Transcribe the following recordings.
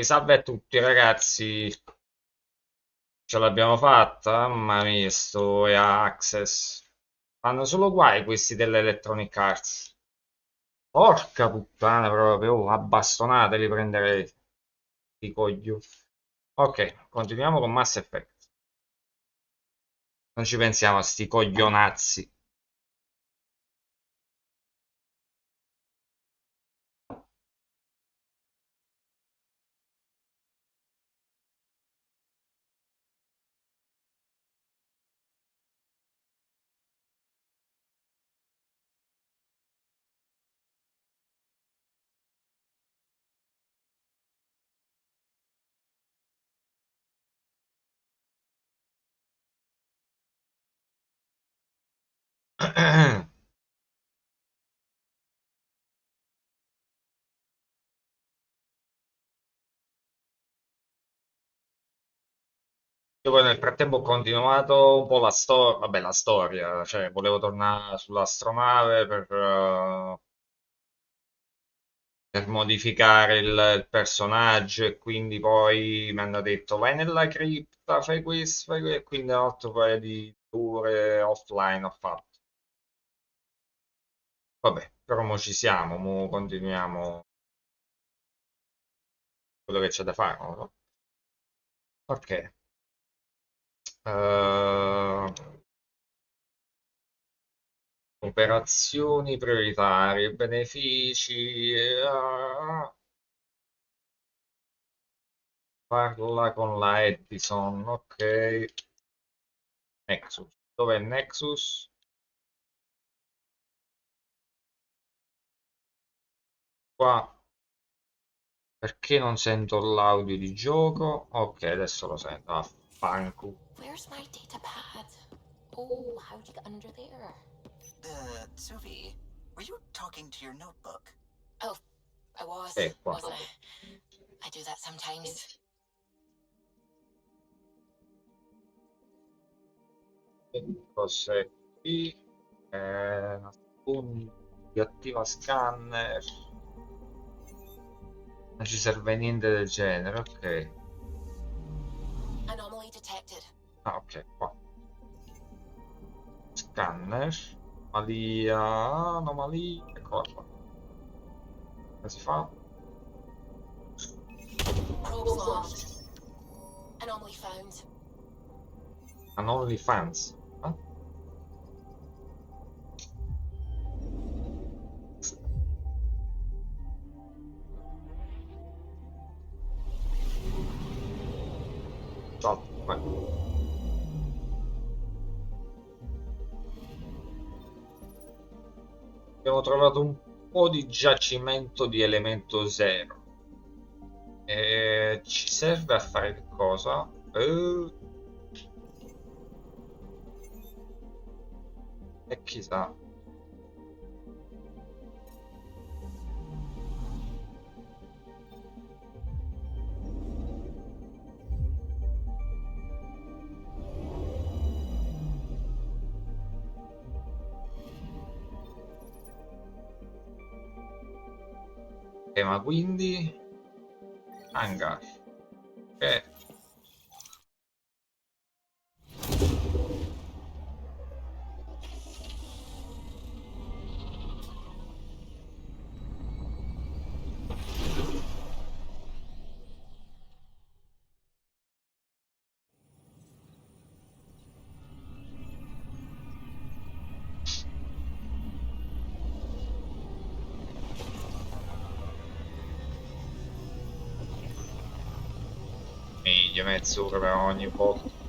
Salve a tutti ragazzi, ce l'abbiamo fatta, mamma mia, sto EA Access. Fanno solo guai questi dell'Electronic Arts. Porca puttana proprio, a bastonate li prenderei, i coglioni. Ok, continuiamo con Mass Effect. Non ci pensiamo a sti coglionazzi. Io poi nel frattempo ho continuato un po' la storia, vabbè la storia, cioè volevo tornare sull'astronave per modificare il personaggio e quindi poi mi hanno detto vai nella cripta, fai questo, e quindi un altro paio di ore offline ho fatto. Vabbè, però mo ci siamo, mo continuiamo quello che c'è da fare, no? Ok. Eh, operazioni prioritarie, benefici, parla con la Edison, ok. Nexus, dov'è il Nexus? Qua. Perché non sento l'audio di gioco? Ok, adesso lo sento. Affanculo. Where's my data pad? Oh, how'd you get under there? Suvi, were you talking to your notebook? Oh, I was, È qua. wasn't I? I do that sometimes. Che cos'è qui? Nascondi, attiva scanner. Non ci serve niente del genere, ok. Anomaly detected. Ah, ok, qua. Scanner. Anomalia, anomalia. Eccola qua. Come si fa? Probes launched. Anomaly found. An OnlyFans. Ah, ciao. Vai. Abbiamo trovato un po' di giacimento di elemento zero. Ci serve a fare che cosa? E chissà. Ma quindi hangar. Eh, mezz'ora per ogni volta.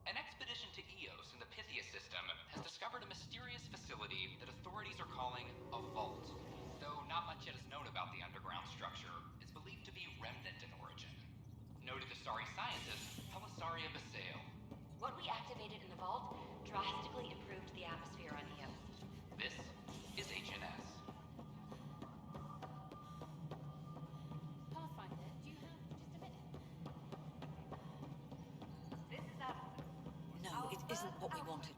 An expedition to isn't what we wanted.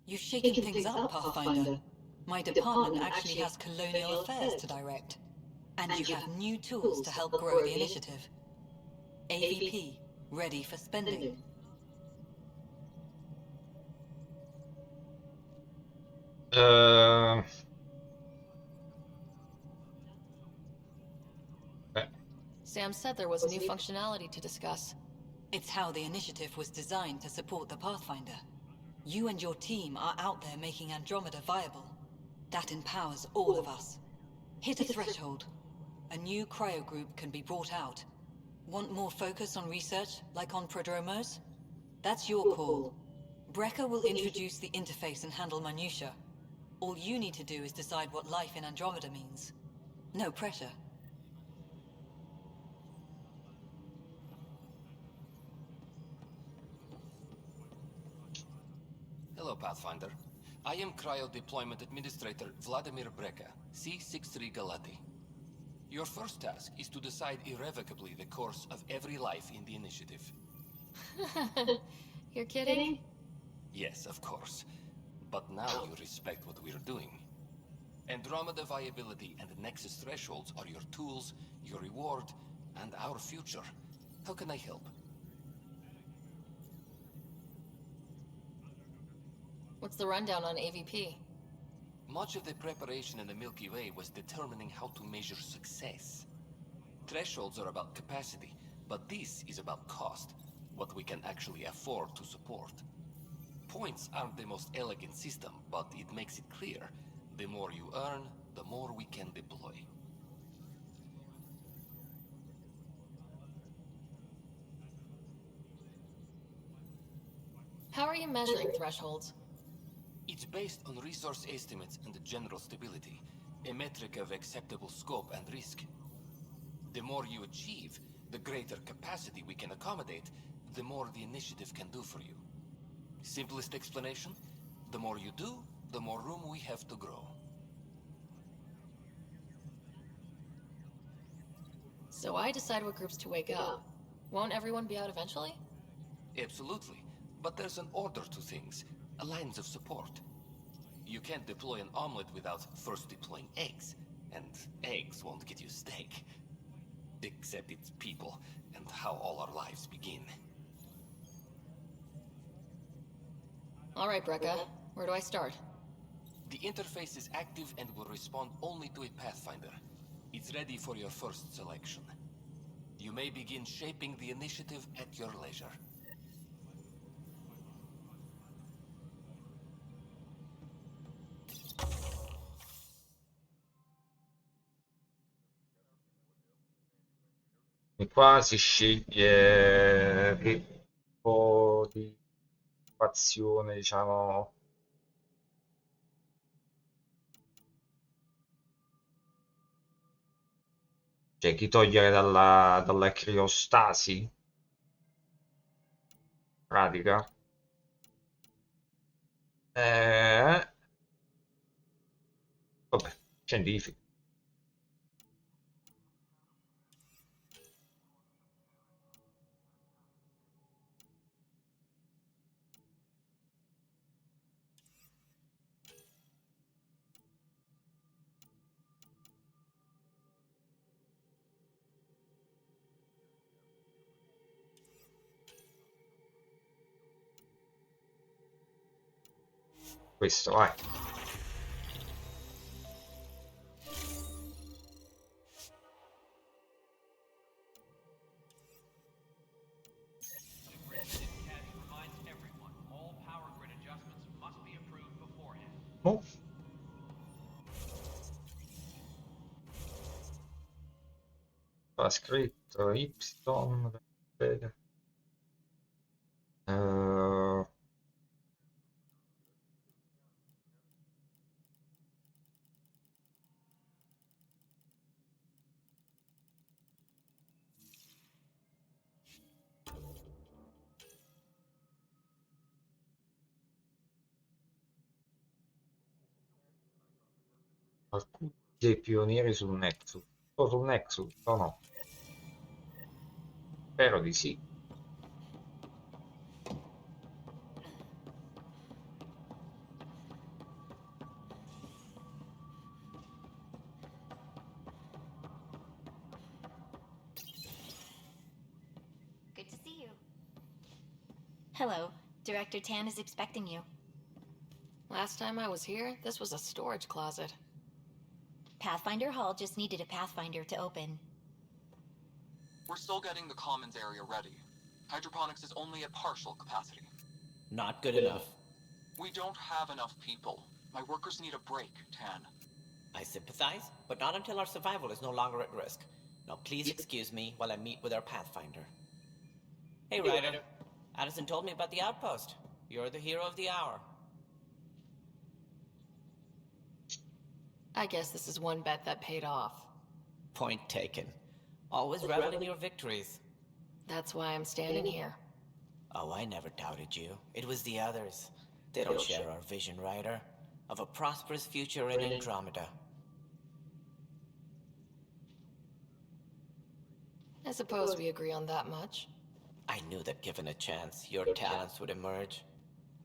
You've shaken things up, Pathfinder. My department actually has colonial affairs to direct. And you have new tools to help grow the initiative. AVP, ready for spending. Eh, Sam said there was new functionality to discuss. It's how the initiative was designed to support the Pathfinder. You and your team are out there making Andromeda viable. That empowers all of us. Hit a threshold. A new cryo group can be brought out. Want more focus on research, like on prodromos? That's your call. Brecker will introduce the interface and handle minutiae. All you need to do is decide what life in Andromeda means. No pressure. Hello, Pathfinder. I am Cryo Deployment Administrator Vladimir Breka, C-63 Galati. Your first task is to decide irrevocably the course of every life in the initiative. You're kidding? Yes, of course. But now you respect what we're doing. Andromeda viability and Nexus thresholds are your tools, your reward, and our future. How can I help? What's the rundown on AVP? Much of the preparation in the Milky Way was determining how to measure success. Thresholds are about capacity, but this is about cost, what we can actually afford to support. Points aren't the most elegant system, but it makes it clear. The more you earn, the more we can deploy. How are you measuring thresholds? It's based on resource estimates and general stability, a metric of acceptable scope and risk. The more you achieve, the greater capacity we can accommodate, the more the initiative can do for you. Simplest explanation? The more you do, the more room we have to grow. So I decide what groups to wake up. Won't everyone be out eventually? Absolutely. But there's an order to things, a lines of support. You can't deploy an omelet without first deploying eggs, and eggs won't get you steak. Except it's people, and how all our lives begin. All right, Brecca. Where do I start? The interface is active and will respond only to a Pathfinder. It's ready for your first selection. You may begin shaping the initiative at your leisure. E qua si sceglie che tipo di fazione, diciamo, cioè chi togliere dalla criostasi pratica. Eh, vabbè, scientifico. Questo, vai. Oh. Ha scritto Y. Eh, alcuni dei pionieri sul Nexus. O sul Nexus, o no? Spero di sì. Hello. Director Tan is expecting you. Last time I was here, this was a storage closet. Pathfinder Hall just needed a Pathfinder to open. We're still getting the commons area ready. Hydroponics is only at partial capacity. Not good enough. We don't have enough people. My workers need a break, Tan. I sympathize, but not until our survival is no longer at risk. Now please excuse me while I meet with our Pathfinder. Hey, Ryder. Addison told me about the outpost. You're the hero of the hour. I guess this is one bet that paid off. Point taken. Always revel in your victories. That's why I'm standing here. Oh, I never doubted you. It was the others. They don't share our vision, Ryder. Of a prosperous future in Andromeda. I suppose we agree on that much. I knew that given a chance, your talents would emerge.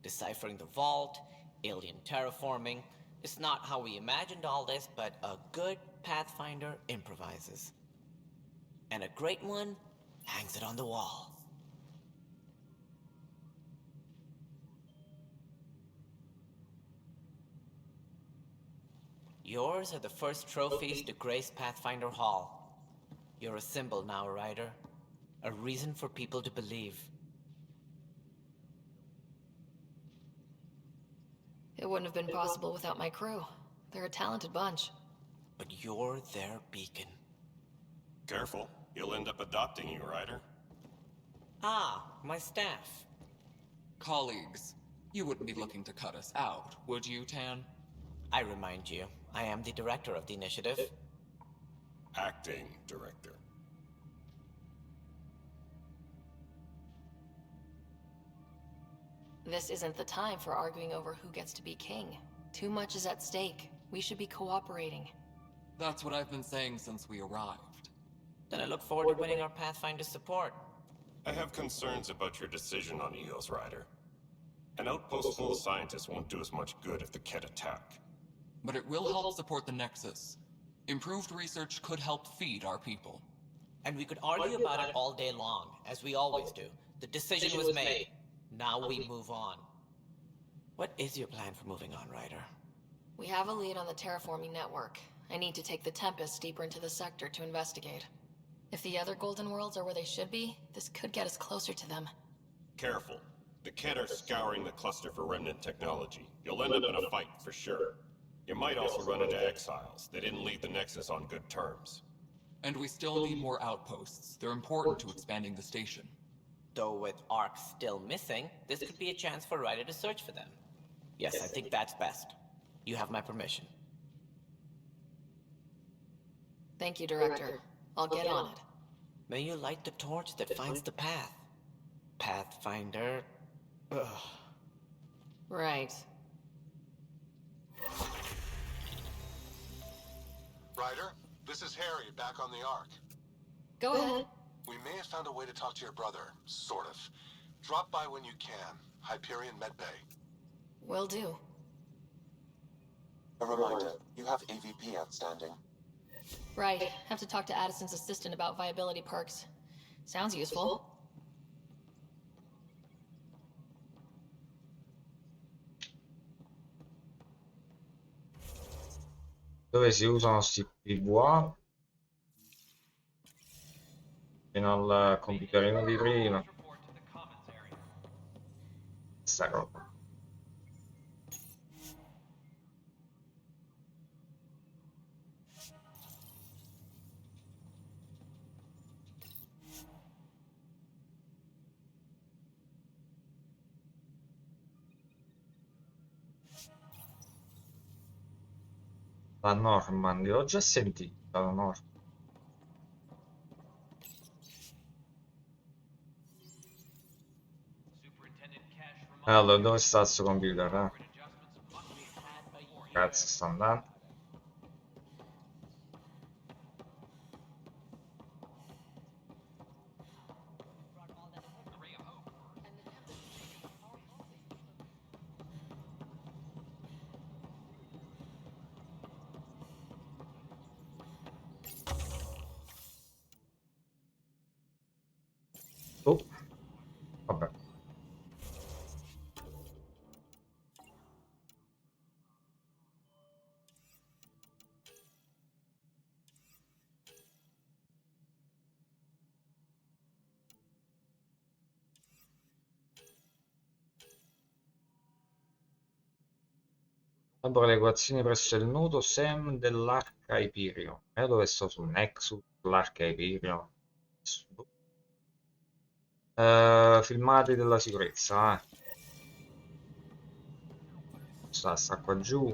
Deciphering the vault, alien terraforming. It's not how we imagined all this, but a good Pathfinder improvises. And a great one hangs it on the wall. Yours are the first trophies to grace Pathfinder Hall. You're a symbol now, Ryder. A reason for people to believe. It wouldn't have been possible without my crew. They're a talented bunch. But you're their beacon. Careful, he'll end up adopting you, Ryder. Ah, my staff. Colleagues, you wouldn't be looking to cut us out, would you, Tan? I remind you, I am the director of the initiative. Acting director. This isn't the time for arguing over who gets to be king. Too much is at stake. We should be cooperating. That's what I've been saying since we arrived. Then I look forward to winning our Pathfinder's support. I have concerns about your decision on Eos, Ryder. An outpost full of scientists won't do us much good if the Kett attack. But it will help support the Nexus. Improved research could help feed our people. And we could argue about it all day long, as we always do. The decision was made. Now we move on. What is your plan for moving on, Ryder? We have a lead on the terraforming network. I need to take the Tempest deeper into the sector to investigate. If the other Golden Worlds are where they should be, this could get us closer to them. Careful. The Kett are scouring the cluster for remnant technology. You'll end up in a fight, for sure. You might also run into exiles. They didn't leave the Nexus on good terms. And we still need more outposts. They're important to expanding the station. Though with Ark still missing, this could be a chance for Ryder to search for them. Yes, I think that's best. You have my permission. Thank you, Director. I'll get on it. May you light the torch that finds the path. Pathfinder. Ugh. Right. Ryder, this is Harry, back on the Ark. Go ahead. We may have found a way to talk to your brother, sort of. Drop by when you can. Hyperion Medbay. Will do. A reminder, you have AVP outstanding. Right. Have to talk to Addison's assistant about viability perks. Sounds useful. Dove si usano sti PVA? Fino al computerino di prima. Sta roba. La Normandy, l'ho già sentita la Normandy. Allora, dove sta il suo computer, Cazzo, sta andando. Oh, vabbè. Elabora le equazioni presso il nodo SEM dell'arca Hyperion. E dove sto sul Nexus, l'arca Hyperion. Filmati della sicurezza, sta qua giù.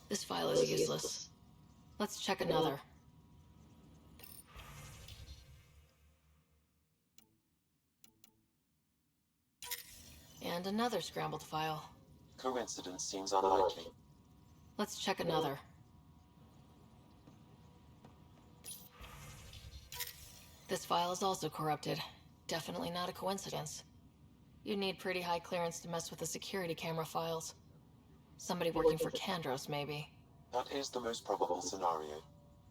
This file is useless. Let's check another. And another scrambled file. Coincidence seems unlikely. Let's check another. This file is also corrupted. Definitely not a coincidence. You'd need pretty high clearance to mess with the security camera files. Somebody working for Kandros, maybe. That is the most probable scenario.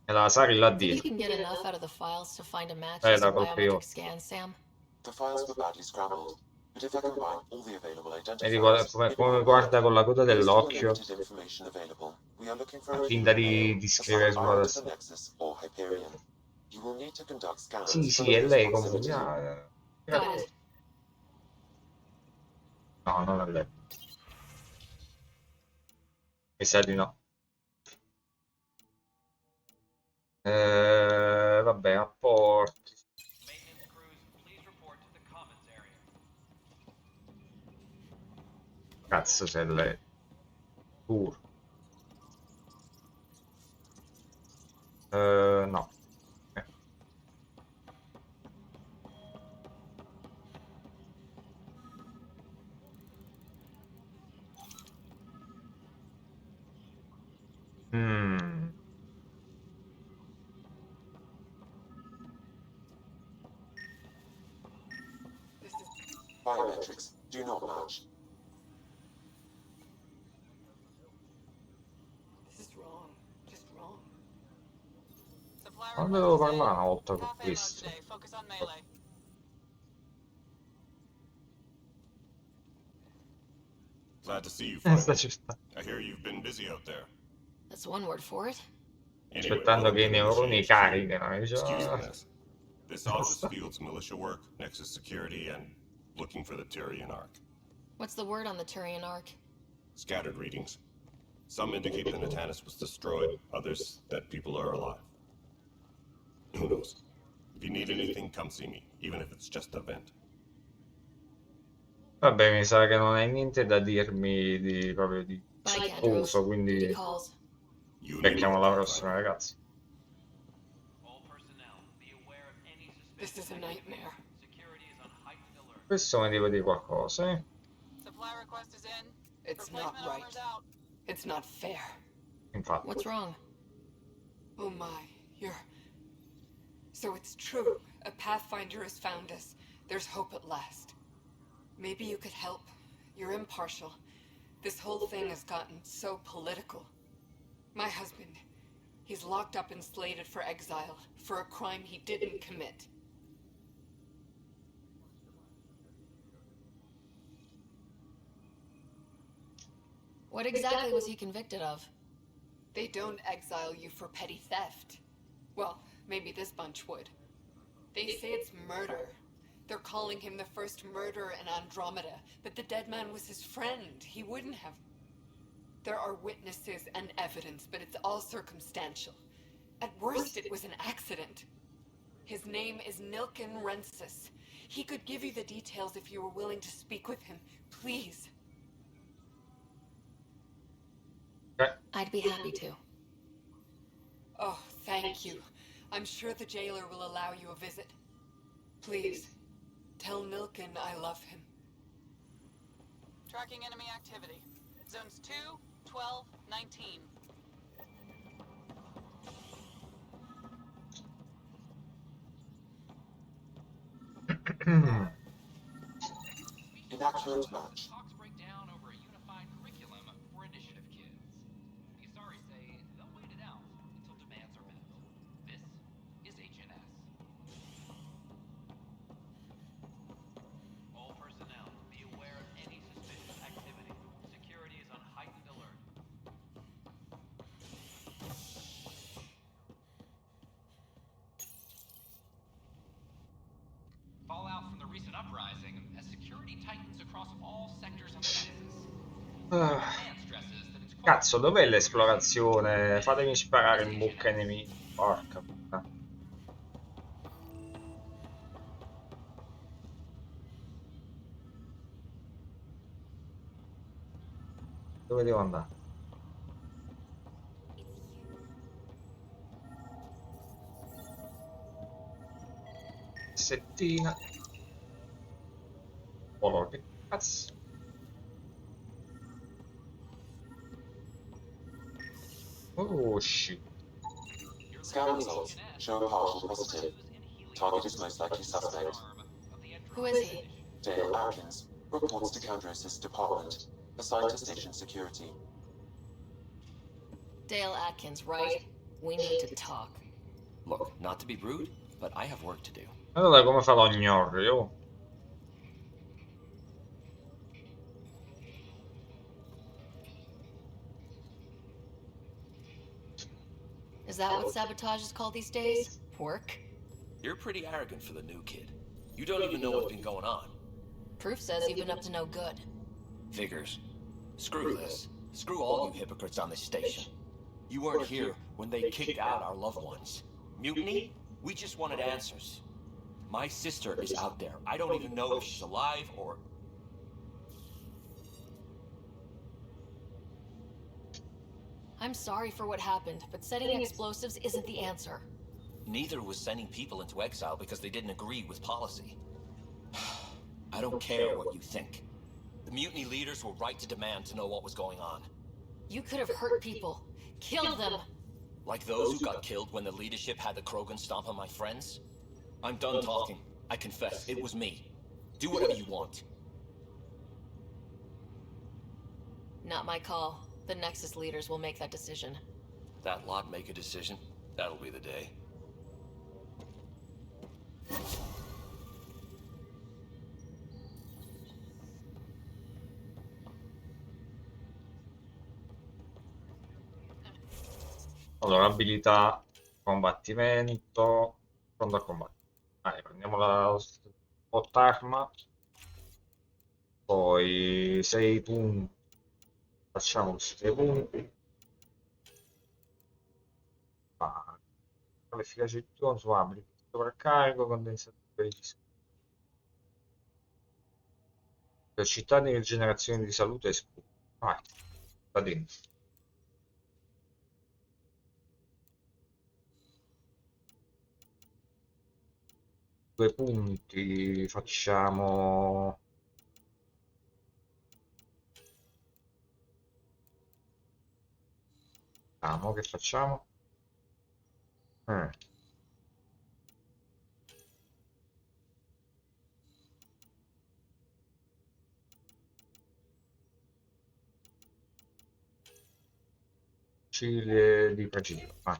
E la Sari là Think you dietro. can get enough out of the files to find a match La using colpo io. biometric scans, Sam? The files were badly scrambled, but if I combine all the available Vedi identifiers, come guarda con la coda based on the dell'occhio. limited information available, we are looking for Fa a finta human male di scrivere assigned sulla either to the testa. Nexus or Hyperion. You will need to conduct scans Sì, for sì, the è close lei comunque. proximity. Got it. No, non è lei. Mi sa di no. Vabbè, apporti. Cazzo se è lei. Pur. No. Mm. Biometrics do not match. This is wrong. Just wrong. Non devo parlare una volta con questo. Focus on melee. Glad to see you Sta finally. cercando. I hear you've been busy out there. That's one word for it. Anyway, Aspettando che i neuroni carichino. Excuse the mess. This office fields militia work, Nexus security, and looking for the Tyrian Ark. What's the word on the Turian Ark? Scattered readings. Some indicate the Natanus was destroyed, others that people are alive. Who knows? If you need anything, come see me, even if it's just a vent. Vabbè, mi sa che non hai niente da dirmi di proprio di Bye, Kandros. uso, Duty quindi calls. becchiamo la prossima, ragazzi. This is a nightmare. Questo mi deve dire qualcosa, eh? Supply request is in. It's not Replacement right. armor's out. It's not fair. Infatti. What's wrong? Oh my, So it's true. A Pathfinder has found us. There's hope at last. Maybe you could help. You're impartial. This whole thing has gotten so political. My husband, he's locked up and slated for exile for a crime he didn't commit. What exactly was he convicted of? They don't exile you for petty theft. Well, maybe this bunch would. They say it's murder. They're calling him the first murderer in Andromeda, but the dead man was his friend. He wouldn't have... There are witnesses and evidence, but it's all circumstantial. At worst, it was an accident. His name is Nilken Rensis. He could give you the details if you were willing to speak with him. Please. I'd be happy to. Oh, thank you. I'm sure the jailer will allow you a visit. Please, tell Nilken I love him. Tracking enemy activity. Zones 2, 12, 19. Inaccurate match. Talks break down over a unified curriculum for initiative kids. The Asari say they'll wait it out until demands are met. This is HNS. All Ah, cazzo, dov'è l'esplorazione? Fatemi sparare in bocca ai nemici. Porca puttana. Dove devo andare? Settina. Oh, che cazzo. Oh, shit. Scan results show partial positive. Target is most likely suspect. Who is he? Dale Atkins reports to Candrosis Department, assigned to station security. Dale Atkins, right? We need to talk. Look, not to be rude, but I have work to do. Allora come farò a ignorare? Oh. Is that what sabotage is called these days? Work? You're pretty arrogant for the new kid. You don't even know what's been going on. Proof says you've been up to no good. Figures. Screw this. Screw all you hypocrites on this station. You weren't here when they kicked out our loved ones. Mutiny? We just wanted answers. My sister is out there. I don't even know if she's alive or... I'm sorry for what happened, but setting explosives isn't the answer. Neither was sending people into exile because they didn't agree with policy. I don't care what you think. The mutiny leaders were right to demand to know what was going on. You could have hurt people. Killed them. Like those who got killed when the leadership had the Krogan stomp on my friends? I'm done talking. I confess, it was me. Do whatever you want. Not my call. The Nexus leaders will make that decision. That lot make a decision. That'll be the day. Allora, abilità, combattimento, pronto a combattere. Dai, prendiamo la arma, poi 6 punti, facciamo questi 6 punti. Ah, l'efficacia di tuo su ability, sovraccarico, condensatore di velocità di rigenerazione di salute e scudo. Vai, va dentro. 2 punti, facciamo... Vediamo che facciamo. Eh. Cile di precisione. Vai.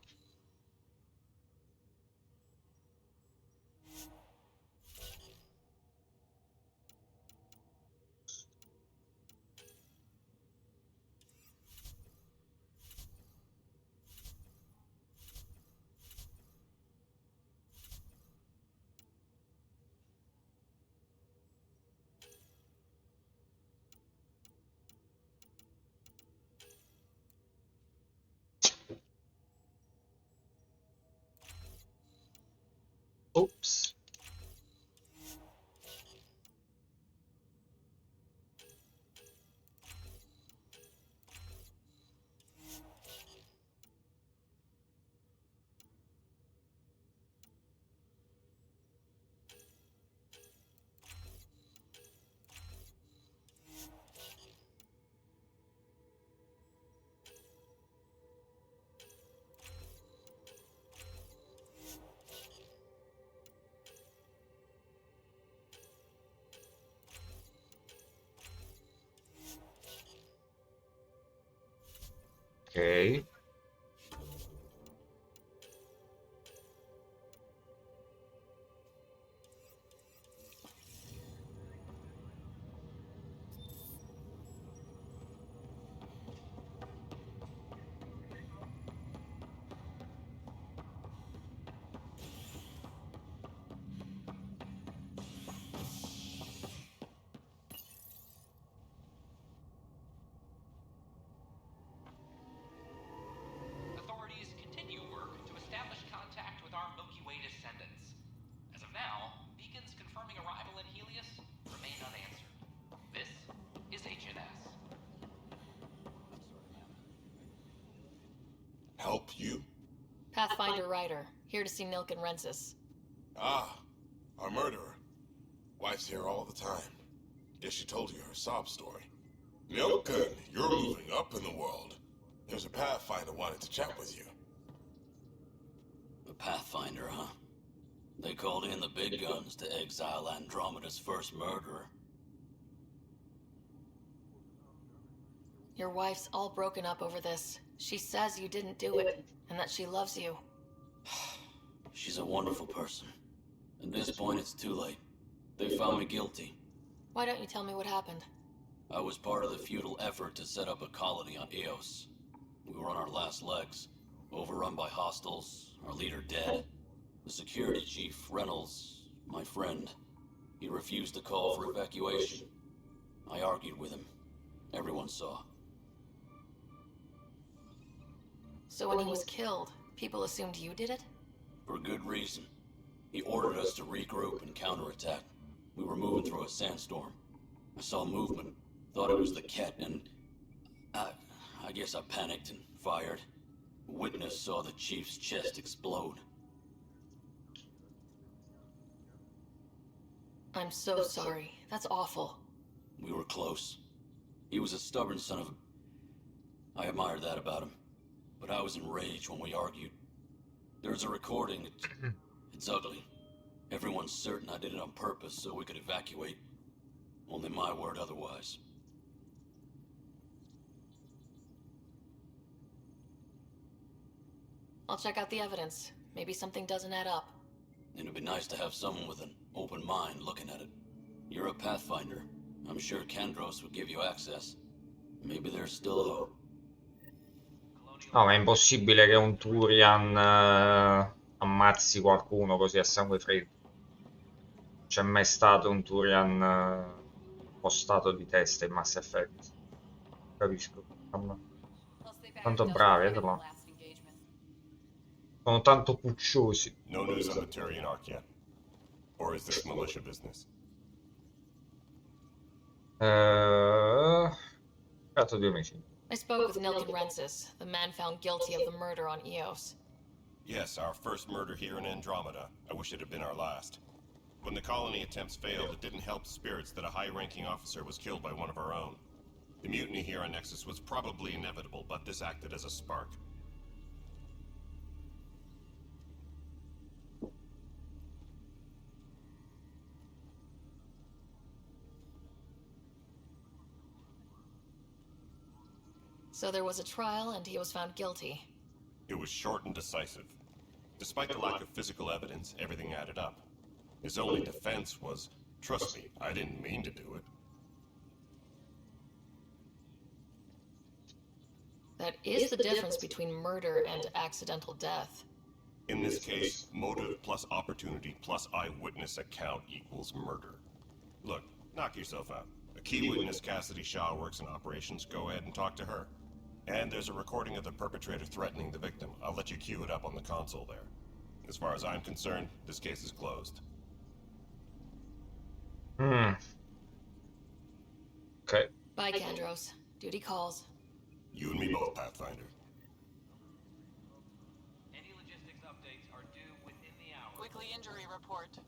Ops. Ok. Help you? Pathfinder Ryder, here to see Nilk and Rensis. Ah, our murderer. Wife's here all the time. Guess she told you her sob story. Milken, you're moving up in the world. There's a Pathfinder wanted to chat with you. The Pathfinder, huh? They called in the big guns to exile Andromeda's first murderer. Your wife's all broken up over this. She says you didn't do it, and that she loves you. She's a wonderful person. At this point, it's too late. They found me guilty. Why don't you tell me what happened? I was part of the futile effort to set up a colony on Eos. We were on our last legs, overrun by hostiles, our leader dead. The security chief, Reynolds, my friend, he refused to call for evacuation. I argued with him. Everyone saw. So when he was killed, people assumed you did it? For good reason. He ordered us to regroup and counterattack. We were moving through a sandstorm. I saw movement, thought it was the Ket, and I guess I panicked and fired. A witness saw the chief's chest explode. I'm so sorry. That's awful. We were close. He was a stubborn son of a... I admired that about him. But I was enraged when we argued. There's a recording. It's ugly. Everyone's certain I did it on purpose so we could evacuate. Only my word otherwise. I'll check out the evidence. Maybe something doesn't add up. It'd be nice to have someone with an open mind looking at it. You're a Pathfinder. I'm sure Kandros would give you access. Maybe there's still hope. No, ma è impossibile che un Turian ammazzi qualcuno così a sangue freddo. Non c'è mai stato un Turian postato di testa in Mass Effect. Capisco. Tanto bravi, però. Sono tanto pucciosi. No news on the Turian Ark yet. Or is this militia business? Caso di omicidio. I spoke with Nilk and Rensis, the man found guilty of the murder on Eos. Yes, our first murder here in Andromeda. I wish it had been our last. When the colony attempts failed, it didn't help spirits that a high-ranking officer was killed by one of our own. The mutiny here on Nexus was probably inevitable, but this acted as a spark. So there was a trial and he was found guilty. It was short and decisive. Despite the lack of physical evidence, everything added up. His only defense was, trust me, I didn't mean to do it. That is the difference between murder and accidental death. In this case, motive plus opportunity plus eyewitness account equals murder. Look, knock yourself out. A key witness, Cassidy Shaw, works in operations. Go ahead and talk to her. And there's a recording of the perpetrator threatening the victim. I'll let you cue it up on the console there. As far as I'm concerned, this case is closed. Okay. Bye, Kandros. Duty calls. You and me both, Pathfinder. Any logistics updates are due within the hour. Weekly injury report.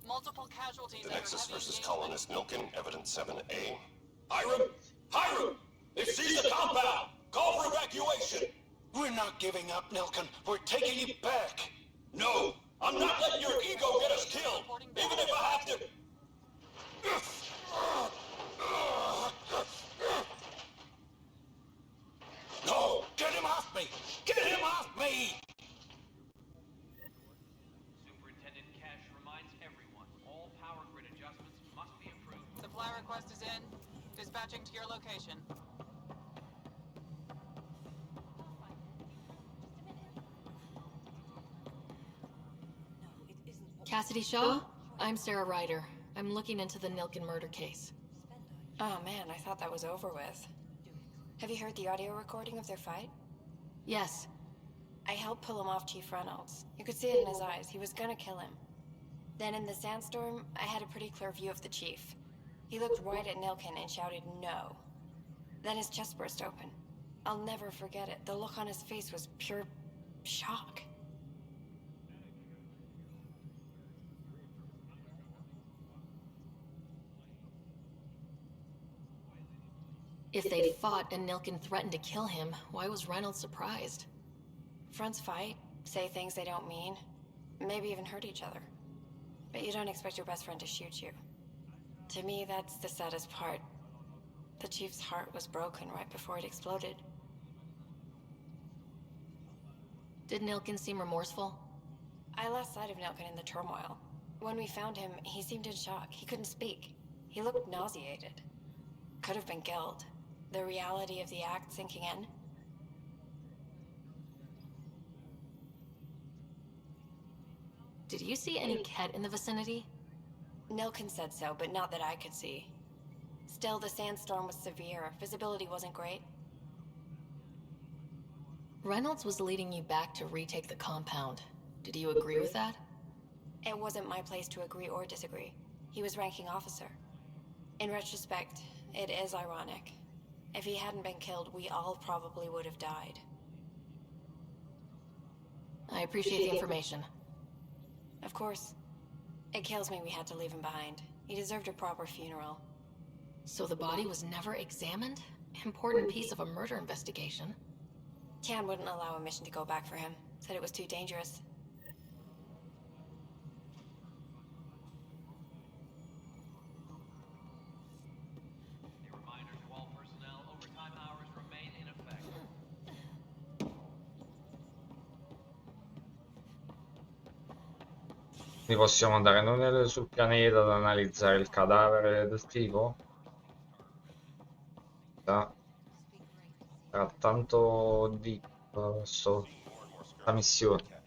Multiple casualties. The Nexus versus colonist Nilken, evidence 7A. Hiram! Hiram! They've seized the compound! Call for evacuation! We're not giving up, Nilken. We're taking it back. No! I'm not letting your ego get us killed! Even if I have to... No! Get him off me! Get him off me! Superintendent Cash reminds everyone, all power grid adjustments must be approved. Supply request is in. Dispatching to your location. Cassidy Shaw? I'm Sarah Ryder. I'm looking into the Nilken murder case. Oh man, I thought that was over with. Have you heard the audio recording of their fight? Yes. I helped pull him off Chief Reynolds. You could see it in his eyes. He was gonna kill him. Then in the sandstorm, I had a pretty clear view of the chief. He looked right at Nilken and shouted no. Then his chest burst open. I'll never forget it. The look on his face was pure shock. If they'd fought and Nilkin threatened to kill him, why was Reynolds surprised? Fronts fight, say things they don't mean, maybe even hurt each other. But you don't expect your best friend to shoot you. To me, that's the saddest part. The Chief's heart was broken right before it exploded. Did Nilkin seem remorseful? I lost sight of Nilkin in the turmoil. When we found him, he seemed in shock. He couldn't speak. He looked nauseated. Could have been guilt. The reality of the act sinking in. Did you see any Ket in the vicinity? Nilkin said so, but not that I could see. Still, the sandstorm was severe. Visibility wasn't great. Reynolds was leading you back to retake the compound. Did you agree with that? It wasn't my place to agree or disagree. He was ranking officer. In retrospect, it is ironic. If he hadn't been killed, we all probably would have died. I appreciate the information. Of course. It kills me we had to leave him behind. He deserved a proper funeral. So the body was never examined? Important piece of a murder investigation. Tian wouldn't allow a mission to go back for him. Said it was too dangerous. A reminder to all personnel, overtime hours remain in effect. Quindi possiamo andare noi sul pianeta ad analizzare il cadavere del tipo? Era tanto deep sta missione.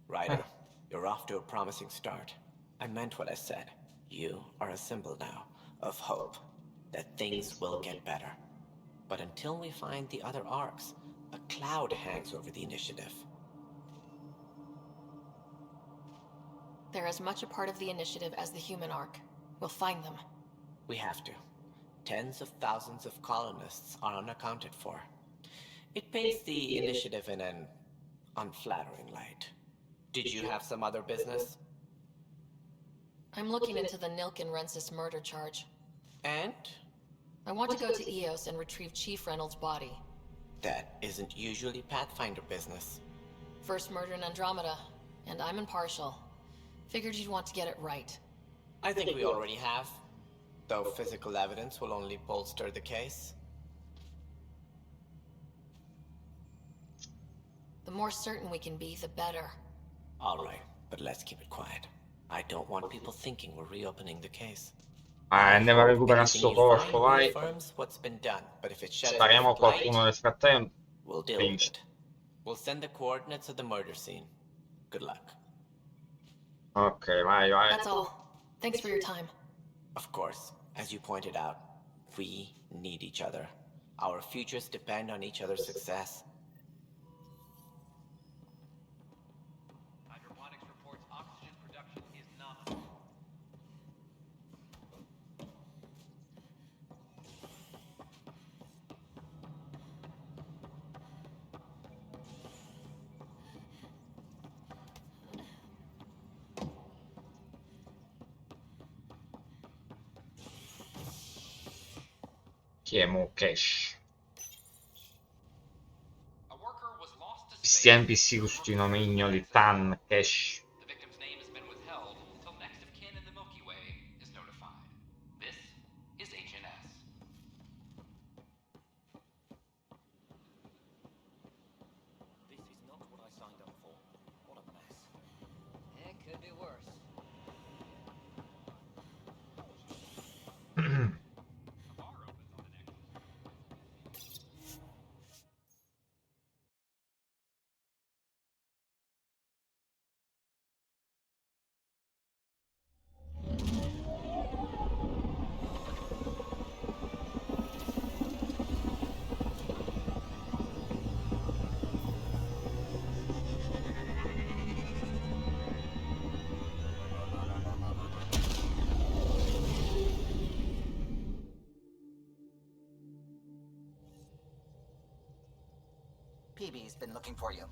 Ryder, you're off to a promising start. I meant what I said. You are a symbol now of hope, that things will get better. But until we find the other arcs, a cloud hangs over the initiative. They're as much a part of the initiative as the human arc. We'll find them. We have to. Tens of thousands of colonists are unaccounted for. It paints the initiative in an unflattering light. Did you have some other business? I'm looking into the Nilkin-Rensis murder charge. And? I want to go to Eos and retrieve Chief Reynolds' body. That isn't usually Pathfinder business. First murder in Andromeda, and I'm impartial. Figured you'd want to get it right. I think we already have. Though physical evidence will only bolster the case. The more certain we can be, the better. All right, but let's keep it quiet. I don't want people thinking we're reopening the case. Andiamo a recuperare sto corpo, vai. What's been done, but if it sheds Spariamo a qualcuno nel frattempo. We'll deal with it. We'll send the coordinates of the murder scene. Good luck. Ok, vai, vai. That's all. Thanks for your time. Of course, as you pointed out, we need each other. Our futures depend on each other's success. Hydroponics reports oxygen production is nominal. Chi è Mo Cash? A worker was lost to Questi NPC con sti nomignoli Tan, Cash. The victim's name has been withheld until next of kin in the Milky Way is notified. This is HNS. This is not what I signed up for. What a mess. It could be worse. PB's been looking for you.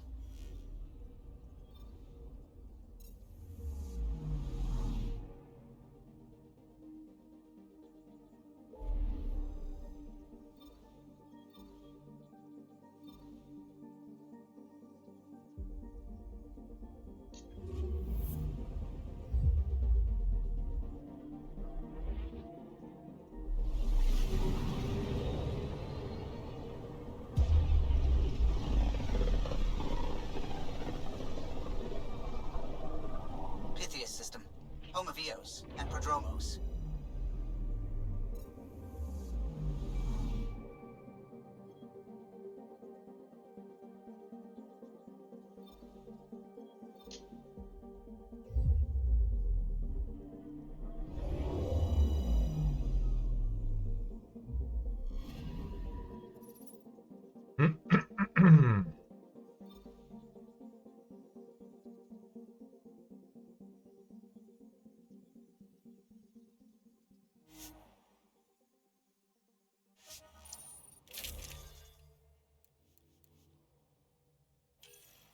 Eos and Prodromos.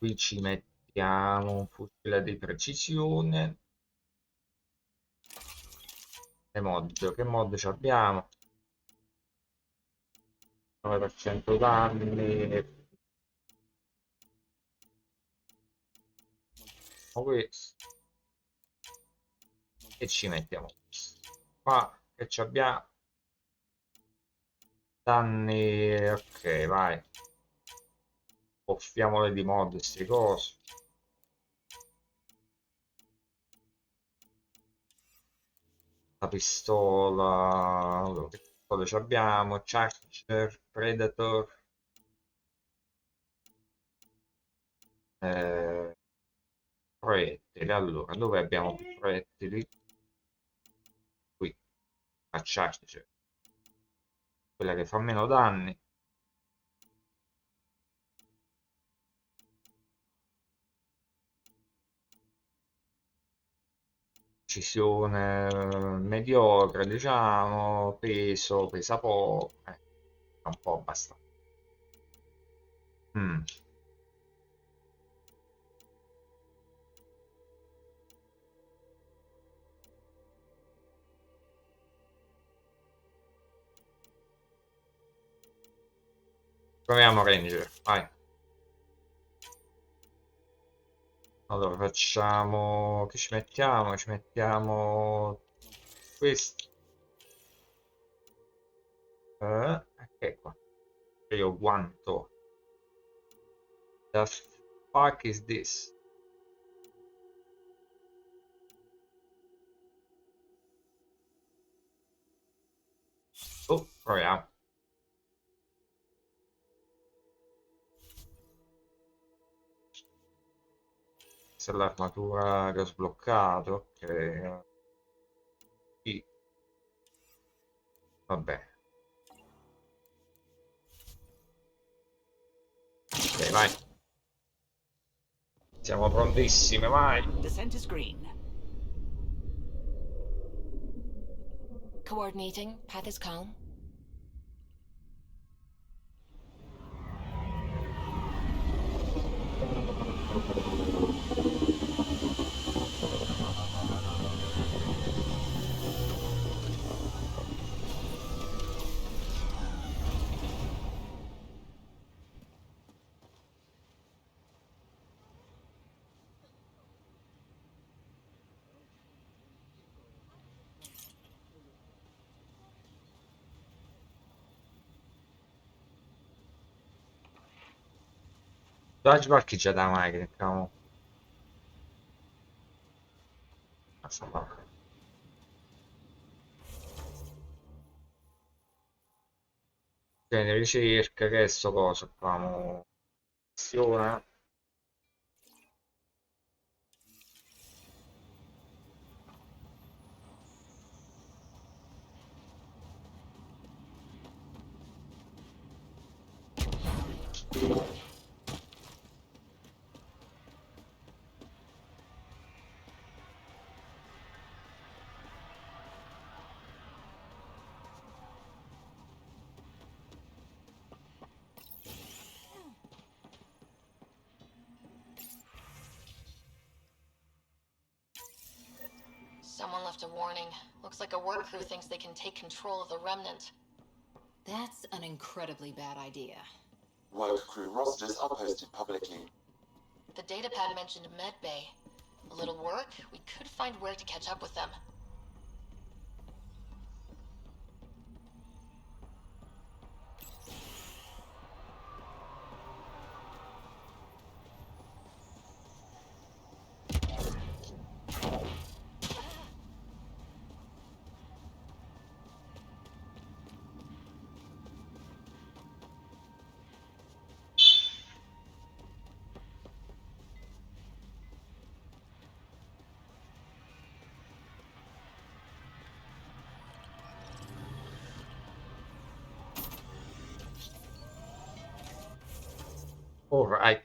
Qui ci mettiamo un fucile di precisione. Le mod, che mod ci abbiamo? 9% danni. Questo. E ci mettiamo questo. Qua che ci abbiamo? Danni. Ok, vai. Offriamole di mod, queste cose. La pistola. Allora, che pistole ci abbiamo? Charger, Predator. Eh, proiettili. Allora, dove abbiamo più proiettili? Qui. A Charger. Quella che fa meno danni. Precisione mediocre, diciamo. Peso, pesa poco. Un po' abbastanza. Mm. Proviamo Ranger, vai. Allora facciamo... che ci mettiamo? Ci mettiamo questo. Che qua? Io quanto? The fuck is this? Oh, proviamo. Questa è l'armatura che ho sbloccato. Ok. Sì. Vabbè. Ok, vai. Siamo prontissimi, vai. Descent is green. Coordinating. Path is calm. Dodge parcheggia da macchina, cavolo. Bene, ricerca, che è sto coso qua? Azione. Someone left a warning. Looks like a work crew thinks they can take control of the remnant. That's an incredibly bad idea. Work crew rosters are posted publicly. The datapad mentioned medbay. A little work, we could find where to catch up with them. Alright.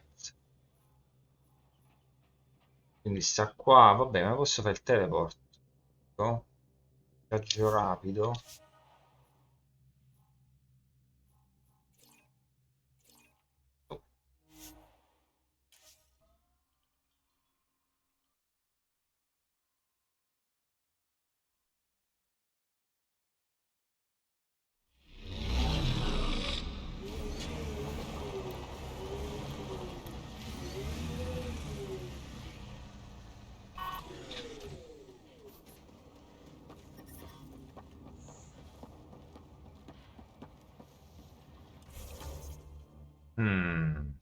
Quindi sta qua, vabbè, ma posso fare il teleport? No? Viaggio rapido. Mm.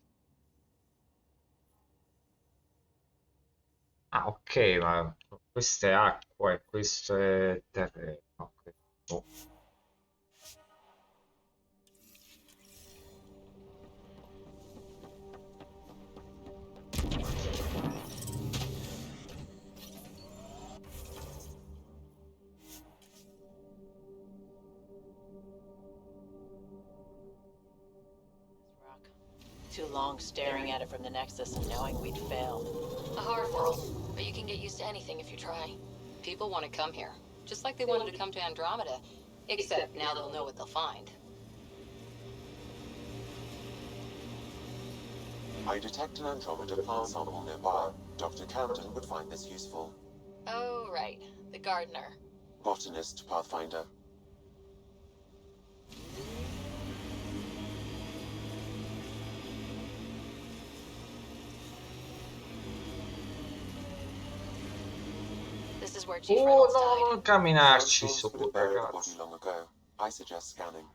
Ah, ok, ma questa è acqua e questo è terreno. Ok. Oh. Too long staring at it from the Nexus and knowing we'd fail. A hard world, but you can get used to anything if you try. People want to come here, just like they wanted to come to Andromeda. Except now they'll know what they'll find. I detect an Andromeda plant sample nearby. Dr. Camden would find this useful. Oh, right. The gardener. Botanist, Pathfinder. This is where Chief Oh Reynolds no, died. non camminarci Some su, would have buried the body ragazzi. long ago. I suggest scanning.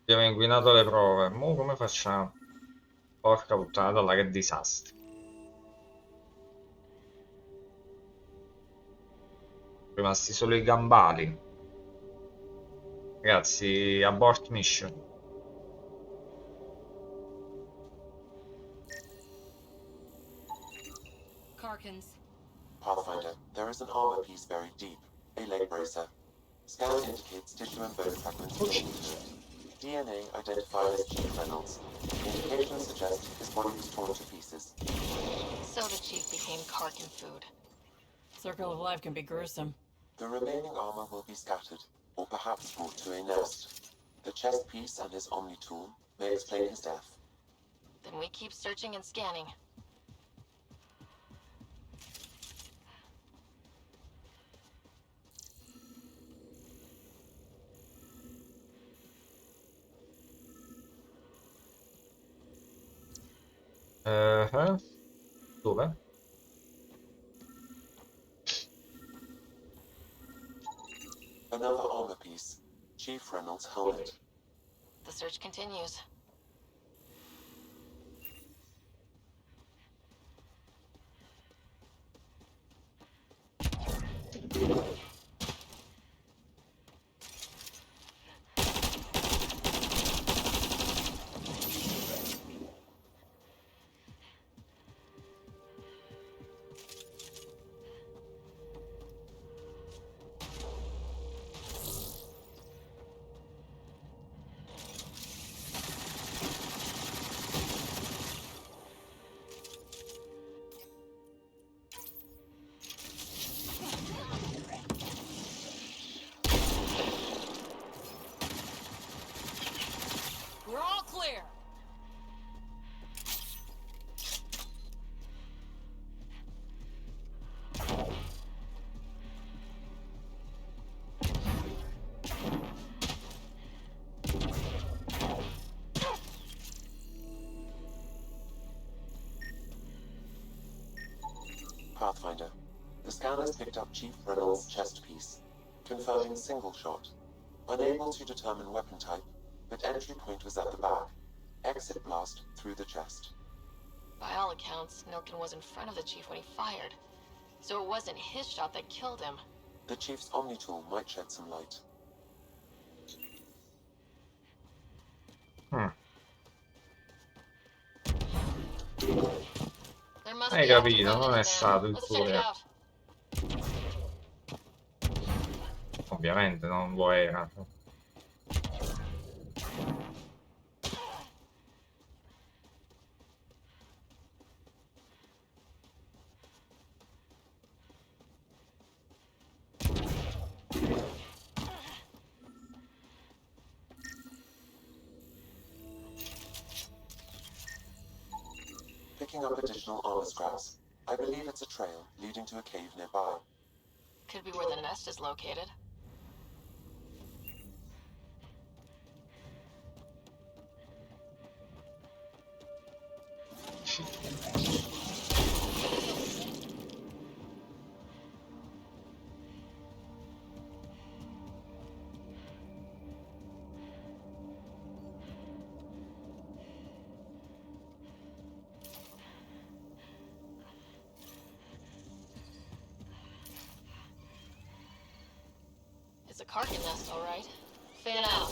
Abbiamo inquinato le prove. Mo' come facciamo? Porca puttana, là che disastro. Rimasti solo i gambali. Ragazzi, abort mission. Karkins. Pathfinder, there is an armor piece buried deep. A leg bracer. Scan indicates tissue and bone fragments belonging to it. DNA identified as Chief Reynolds. Indications suggest his body was torn to pieces. So the Chief became Karkin food. Circle of life can be gruesome. The remaining armor will be scattered, or perhaps brought to a nest. The chest piece and his Omni tool may explain his death. Then we keep searching and scanning. Dove? Another armor piece. Chief Reynolds' helmet. The search continues. We're all clear. Pathfinder. The scanners picked up Chief Reynolds' chest piece, confirming single shot. Unable to determine weapon type, but entry point was at the back. Exit blast through the chest. By all accounts, Nilken was in front of the Chief when he fired. So it wasn't his shot that killed him. The Chief's Omni tool might shed some light. There must Hai be extra capito, non weapons è in stato them. il Let's tuo check it re. out. Ovviamente non lo era. picking up additional armor scraps. I believe it's a trail leading to a cave nearby. Could be where the nest is located. It's a carcass nest, all right. Fan out.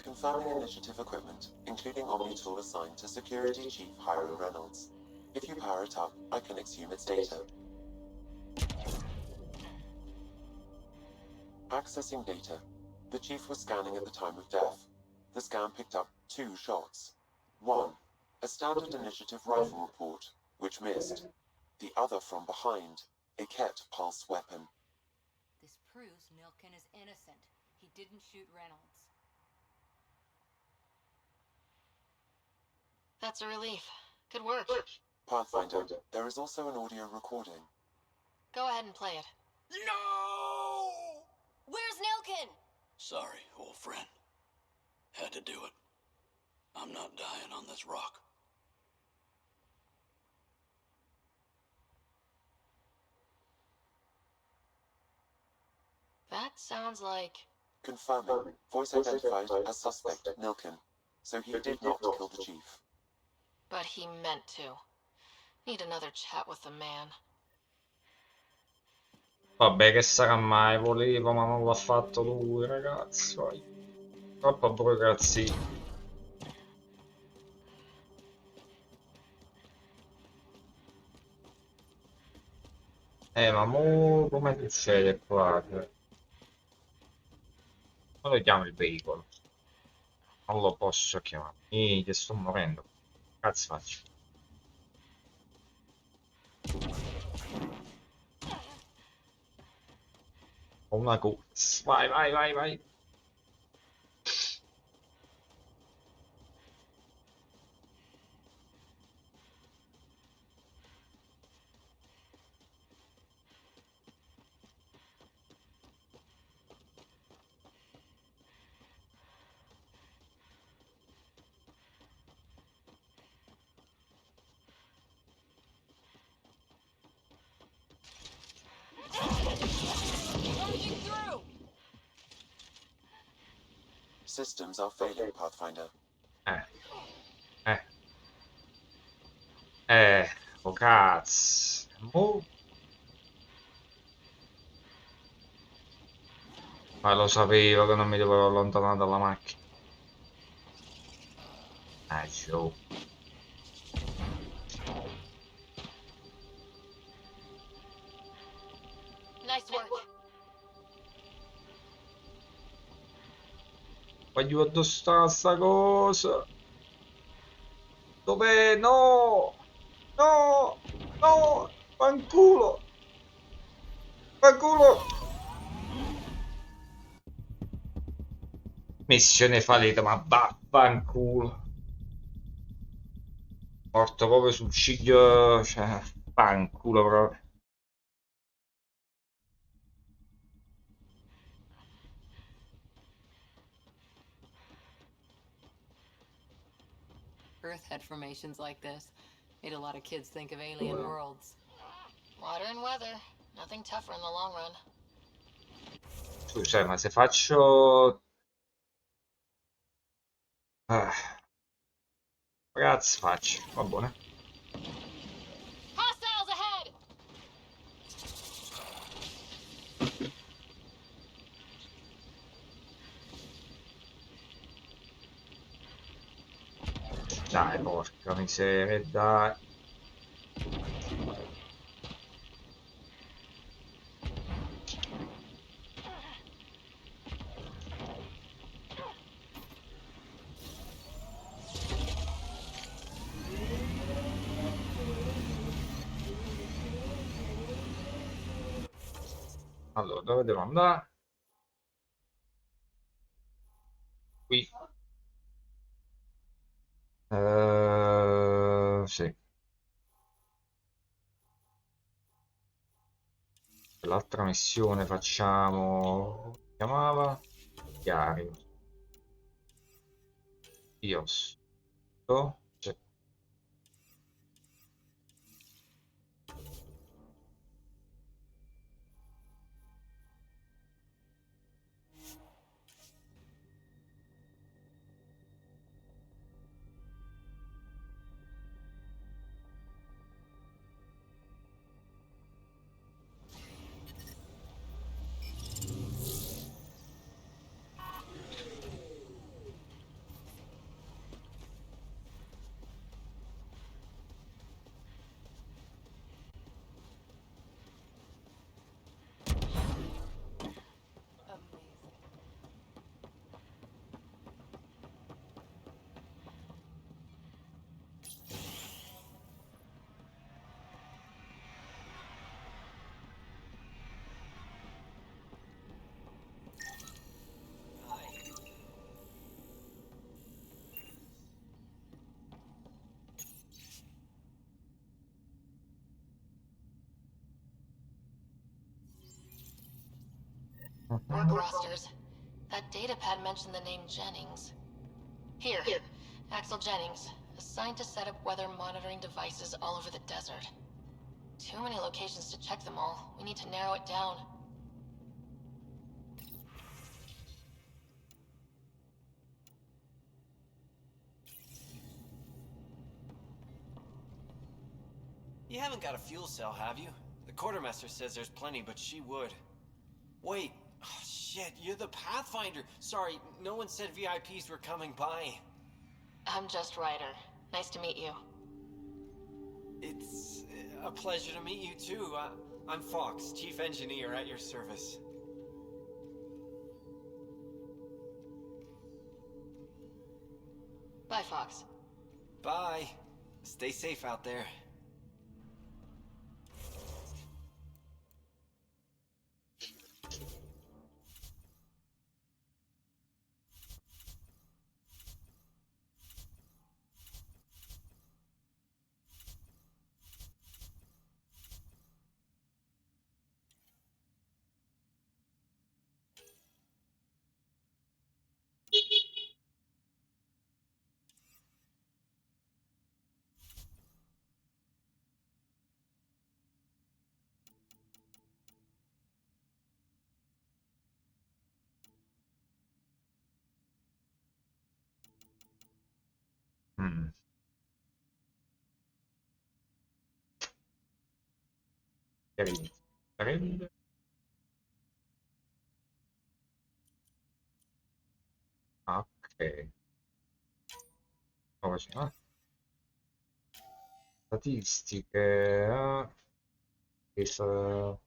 Confirming initiative equipment, including Omni-tool assigned to Security Chief Hiram Reynolds. If you power it up, I can exhume its data. Accessing data. The Chief was scanning at the time of death. The scan picked up 2 shots. One, a standard initiative rifle report, which missed. The other from behind, a Ket pulse weapon. This proves Nilkin is innocent. He didn't shoot Reynolds. That's a relief. Good work. Pathfinder, there is also an audio recording. Go ahead and play it. No! Where's Nilkin? Sorry, old friend. Had to do it. I'm not dying on this rock. That sounds like... Confirming. Voice identified as suspect Nilkin. So he did not kill the Chief. But he meant to. Need another chat with the man. Vabbè, che sarà mai? Volevo, ma non l'ha fatto lui, ragazzi. Vai. Troppa burocrazia. Ma mo come succede qua? Ma lo chiamo il veicolo. Non lo posso chiamare. Che sto morendo. Cazzo faccio? Ho una corsa. Vai, vai, vai, vai. Systems are failing, Pathfinder. Oh cazzo. Mo? Ma lo sapevo che non mi dovevo allontanare dalla macchina. Joe. Nice work. Voglio addossare sta cosa. Dov'è? No! No! No! Fanculo! Fanculo! Missione fallita, ma vaffanculo. Morto proprio sul ciglio, cioè, fanculo proprio. Earth had formations like this. Made a lot of kids think of alien worlds. Water and weather. Nothing tougher in the long run. Scusa, ma se faccio... Ragazzi, faccio, va buone. Hostiles ahead! Dai, porca miseria, dai. Allora, dove devo andare? Qui. Sì. L'altra missione facciamo... come si chiamava? Chiari. Io sto... Sì. Work rosters. That datapad mentioned the name Jennings. Here, Axel Jennings, assigned to set up weather monitoring devices all over the desert. Too many locations to check them all. We need to narrow it down. You haven't got a fuel cell, have you? The quartermaster says there's plenty, but she would. Wait, oh, shit, you're the Pathfinder. Sorry, no one said VIPs were coming by. I'm just Ryder. Nice to meet you. It's a pleasure to meet you too. I'm Fox, chief engineer at your service. Bye, Fox. Bye. Stay safe out there. Mm. Chiarino. Prende. Ok. Poi statistiche. Questo...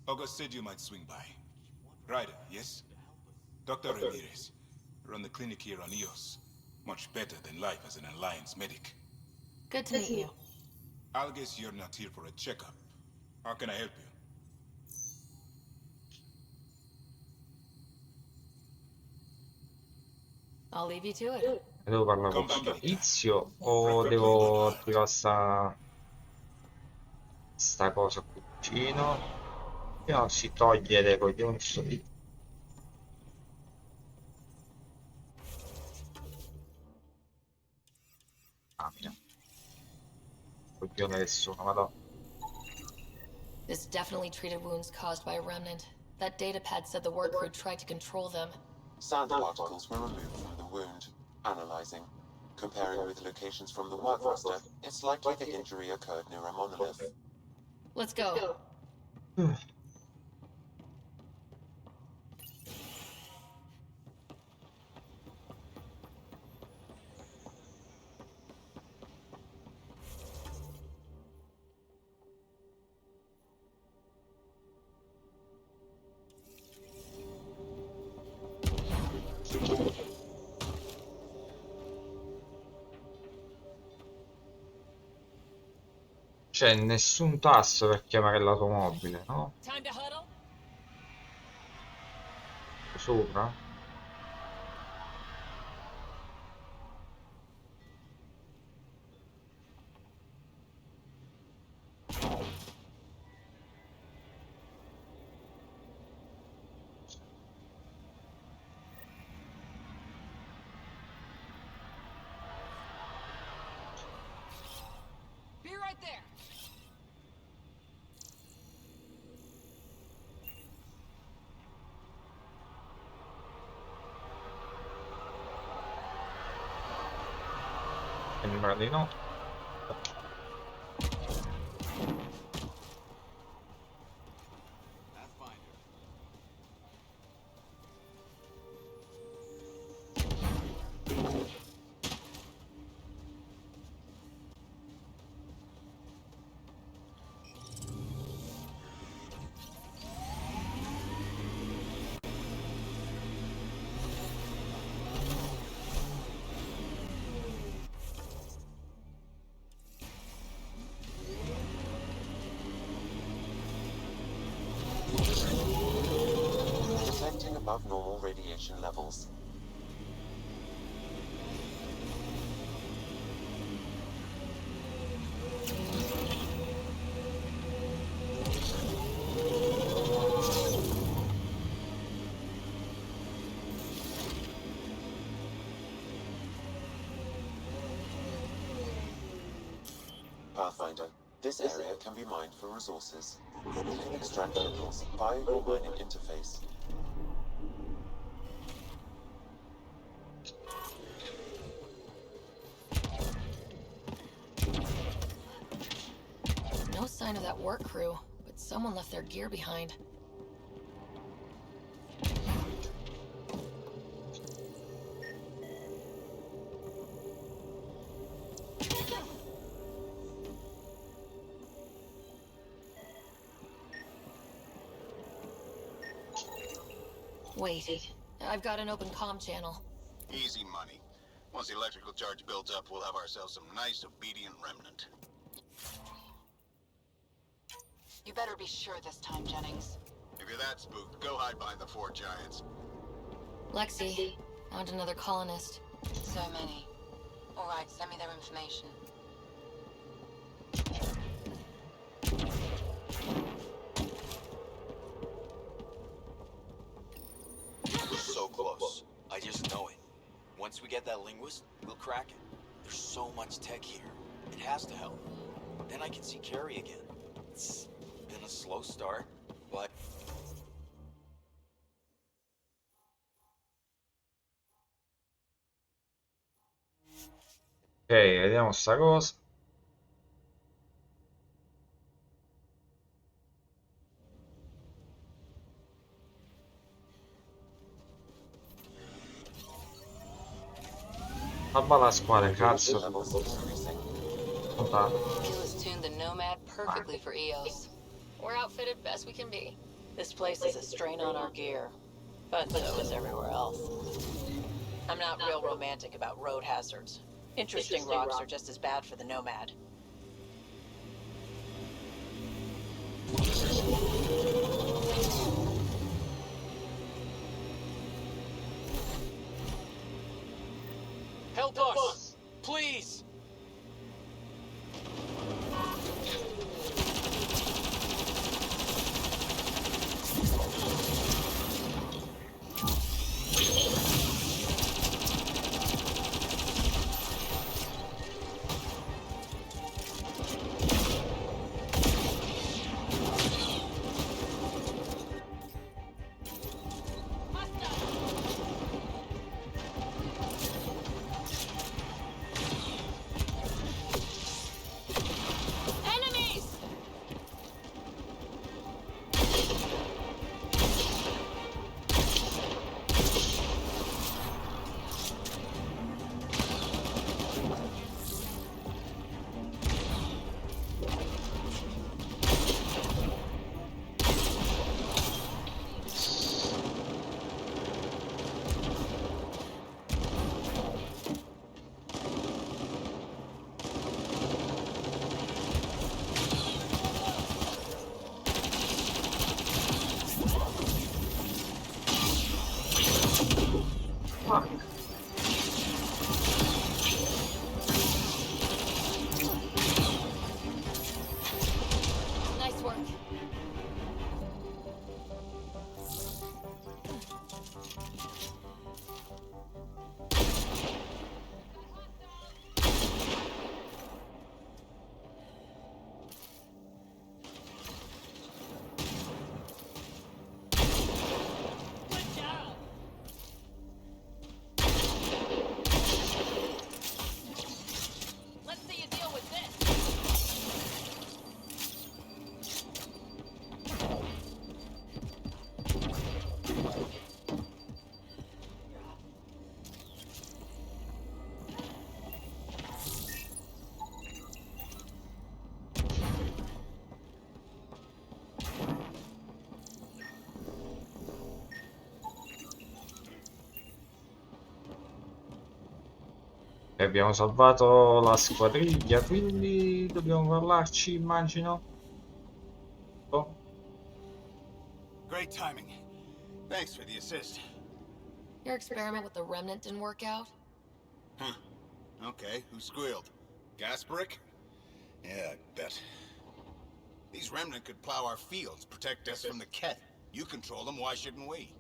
August said you might swing by. Ryder, yes? Dr. Ramirez. Run the clinic here on Eos. Much better than life as an Alliance medic. Good to meet you. I'll guess you're not here for a checkup. How can I help you? I'll leave you to it. Devo parlare con questo tizio o devo attivare sta cosa qui vicino? E non si toglie dai coglioni sto tizio. Ah mia. Coglione che sono, madonna. This definitely treated wounds caused by a remnant. That datapad said the work crew tried to control them. Sand particles were removed from the wound. Analyzing. Comparing with locations from the work roster, it's likely the injury occurred near a monolith. Let's go. C'è nessun tasto per chiamare l'automobile, no? Time to huddle. Sopra? Be right there. Sembra di no. Detecting above normal radiation levels. Pathfinder, this area can be mined for resources. You can extract minerals via your mining interface. No sign of that work crew, but someone left their gear behind. Wait, I've got an open comm channel. Easy money. Once the electrical charge builds up, we'll have ourselves some nice, obedient remnant. You better be sure this time, Jennings. If you're that spooked, go hide behind the four giants. Lexi, found another colonist. So many. Alright, send me their information. We're so close. I just know it. Once we get that linguist, we'll crack it. There's so much tech here. It has to help. Then I can see Carrie again. It's been a slow start, but... Ok, vediamo sta cosa. Salva la squadra, cazzo. Contato. Kill has tuned the Nomad perfectly for EOS. We're outfitted best we can be. This place is a strain on our gear, but so is everywhere else. I'm not real romantic about road hazards. Interesting rocks are just as bad for the Nomad. Help us! Please! Nice work. Let's see you deal with this. E abbiamo salvato la squadriglia, quindi dobbiamo parlarci, immagino. Oh, Great timing. Thanks for the assist. Your experiment with the remnant didn't work out? Huh. Okay, who squealed? Gasparic? Yeah, I bet. These remnant could plow our fields, protect us from the Ket. You control them, why shouldn't we?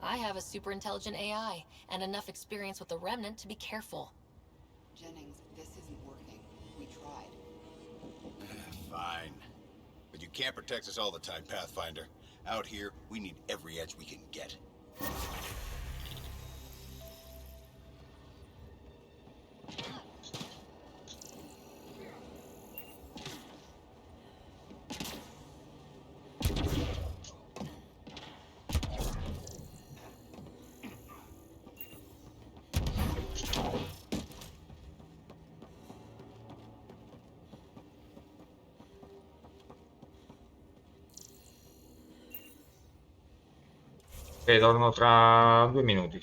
I have a super intelligent AI and enough experience with the remnant to be careful. Jennings, this isn't working. We tried. Fine. But you can't protect us all the time, Pathfinder. Out here, we need every edge we can get. ok, torno tra 2 minuti.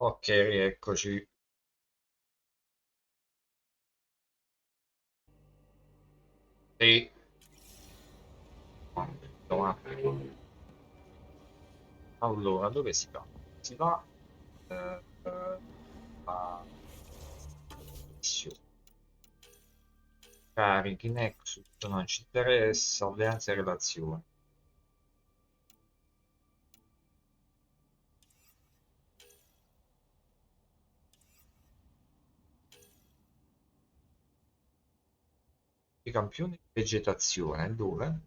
Ok, rieccoci. Sì. Allora, dove si va? Si va a missione. Carichi, Nexus, non ci interessa, alleanze e relazioni. I campioni vegetazione, dove?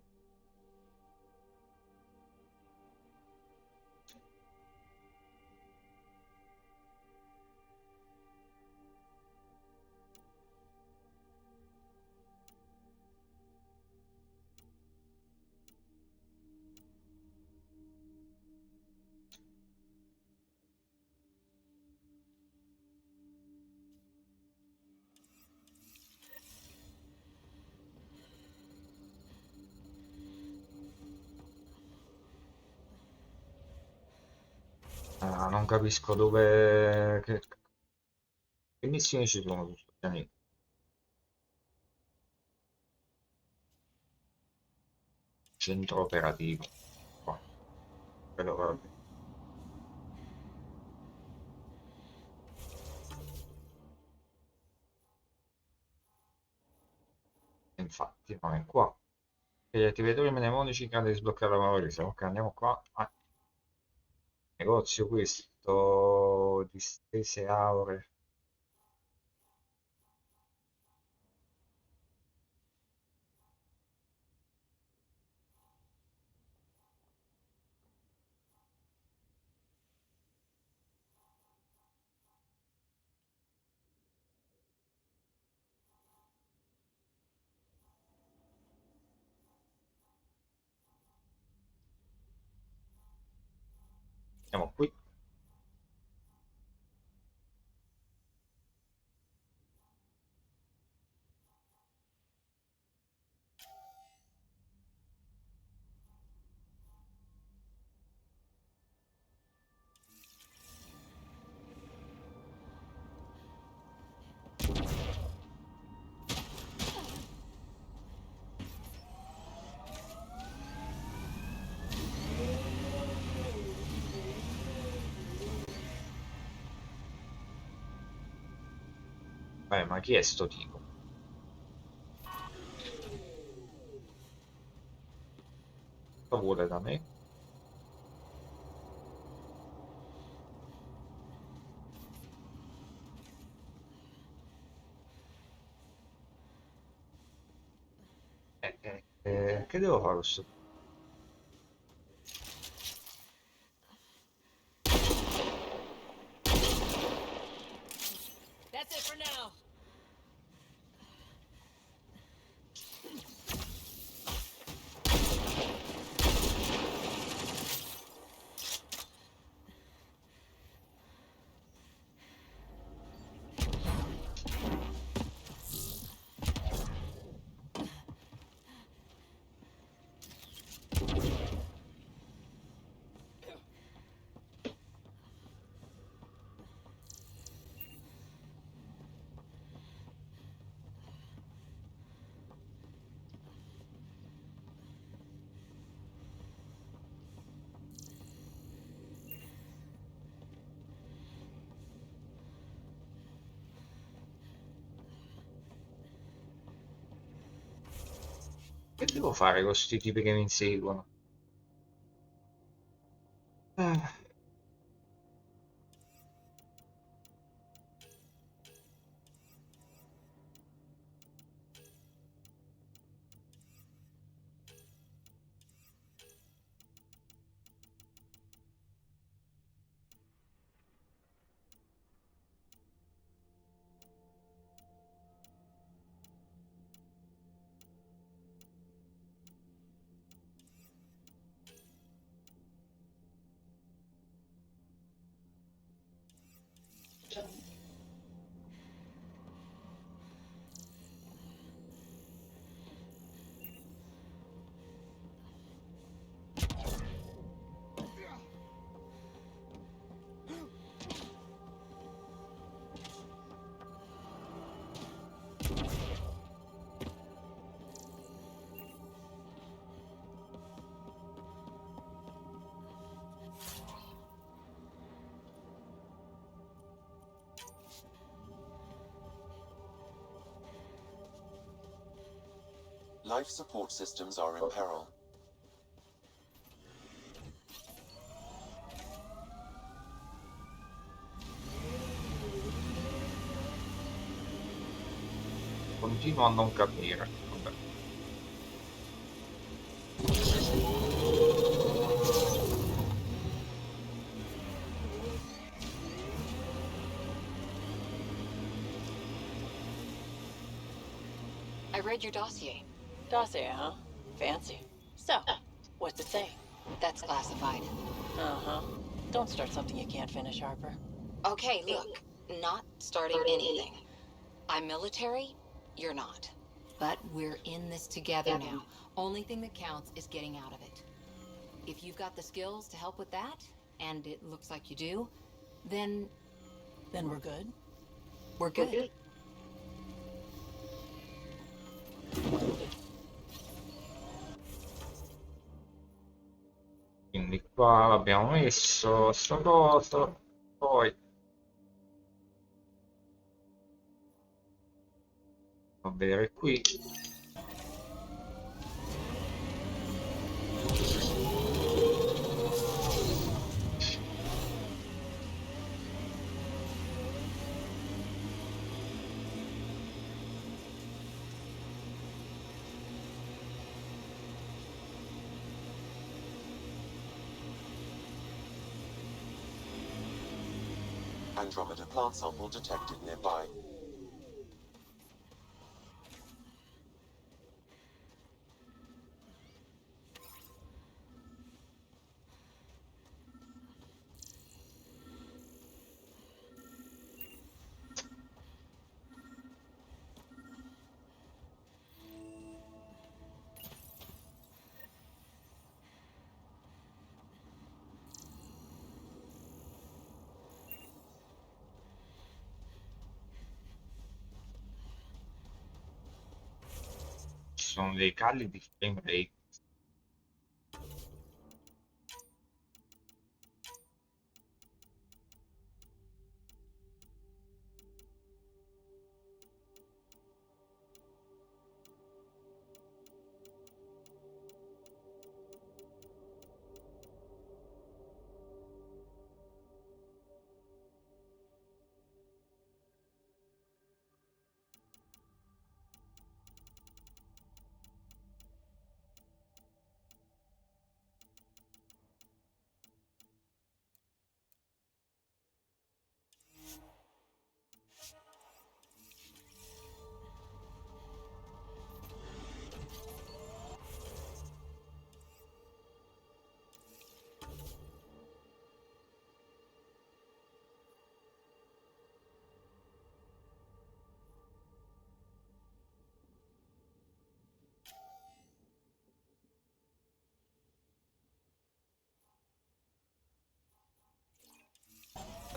Ah, non capisco dove... che missioni ci sono su questo pianeta? Centro operativo. Qua, quello proprio. Infatti, non è qua. E gli attivatori mnemonici in grado di sbloccare la memoria. Ok, andiamo qua. Ah, negozio questo, distese auree. Siamo qui. Ma chi è sto tipo? Cosa vuole da me? Che devo fare questo? That's it for now. Che devo fare con questi tipi che mi inseguono? Ah, Life support systems are in peril. continuo a non capire. Vabbè. I read your dossier. Dossier, huh? Fancy. So, what's it say? That's classified. Uh-huh. Don't start something you can't finish, Harper. Okay, look, not starting anything. I'm military, you're not. But we're in this together now. Only thing that counts is getting out of it. If you've got the skills to help with that, and it looks like you do, then Then we're good? we're good. Quindi qua l'abbiamo messo, sto coso, poi a vedere qui. Andromeda plant sample detected nearby. sono dei cali di frame rate.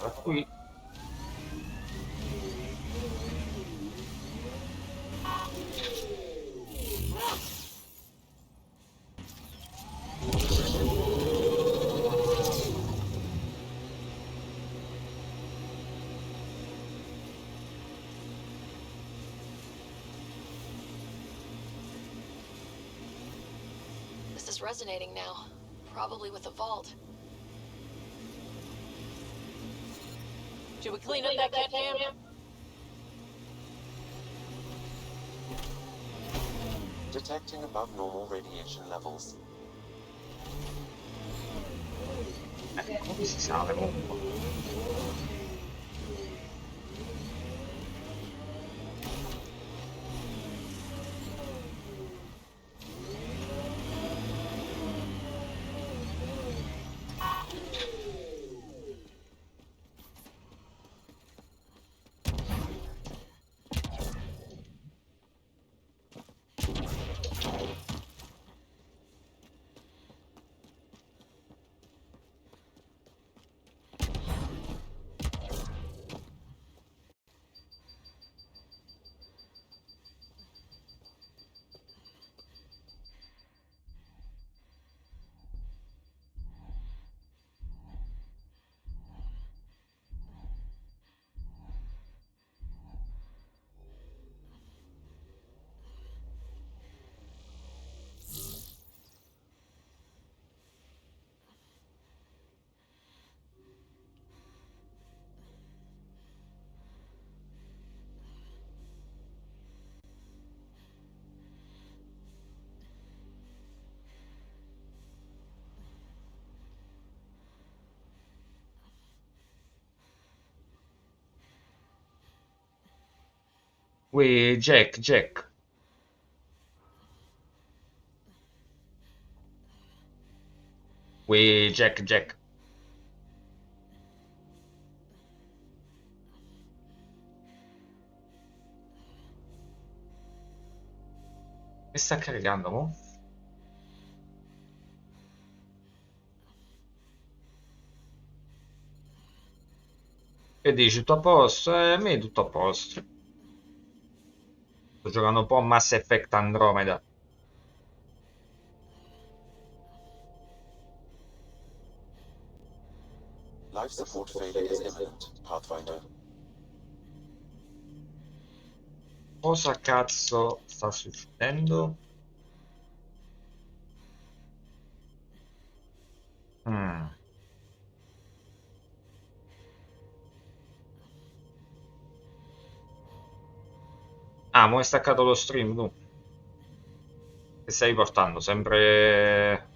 Da qui This is resonating now. Probably with the vault. Should we clean up that cat cam? Detecting above normal radiation levels. come si sale mo? Ui, Jack, Jack. Ui, Jack, Jack. Mi sta caricando, mo? E dici, tutto a posto? A me è tutto a posto. Sto giocando un po' a Mass Effect Andromeda. Life support failure is imminent, Pathfinder. Cosa cazzo sta succedendo? Mm. Ah, mo' hai staccato lo stream, tu. Che stai portando? Sempre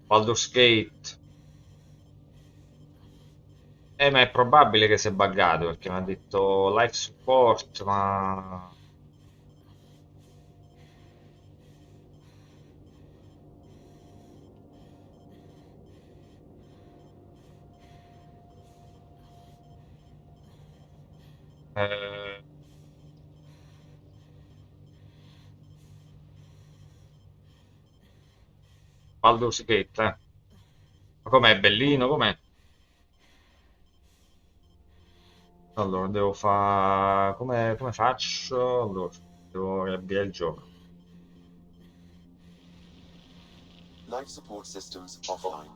Baldur's Gate. Ma è probabile che sia buggato, perché mi ha detto life support, ma... Eh, Baldur's Gate, eh. Ma com'è? Bellino? Com'è? Allora, devo fare... Come faccio? Allora, devo riavviare il gioco. Life support systems offline.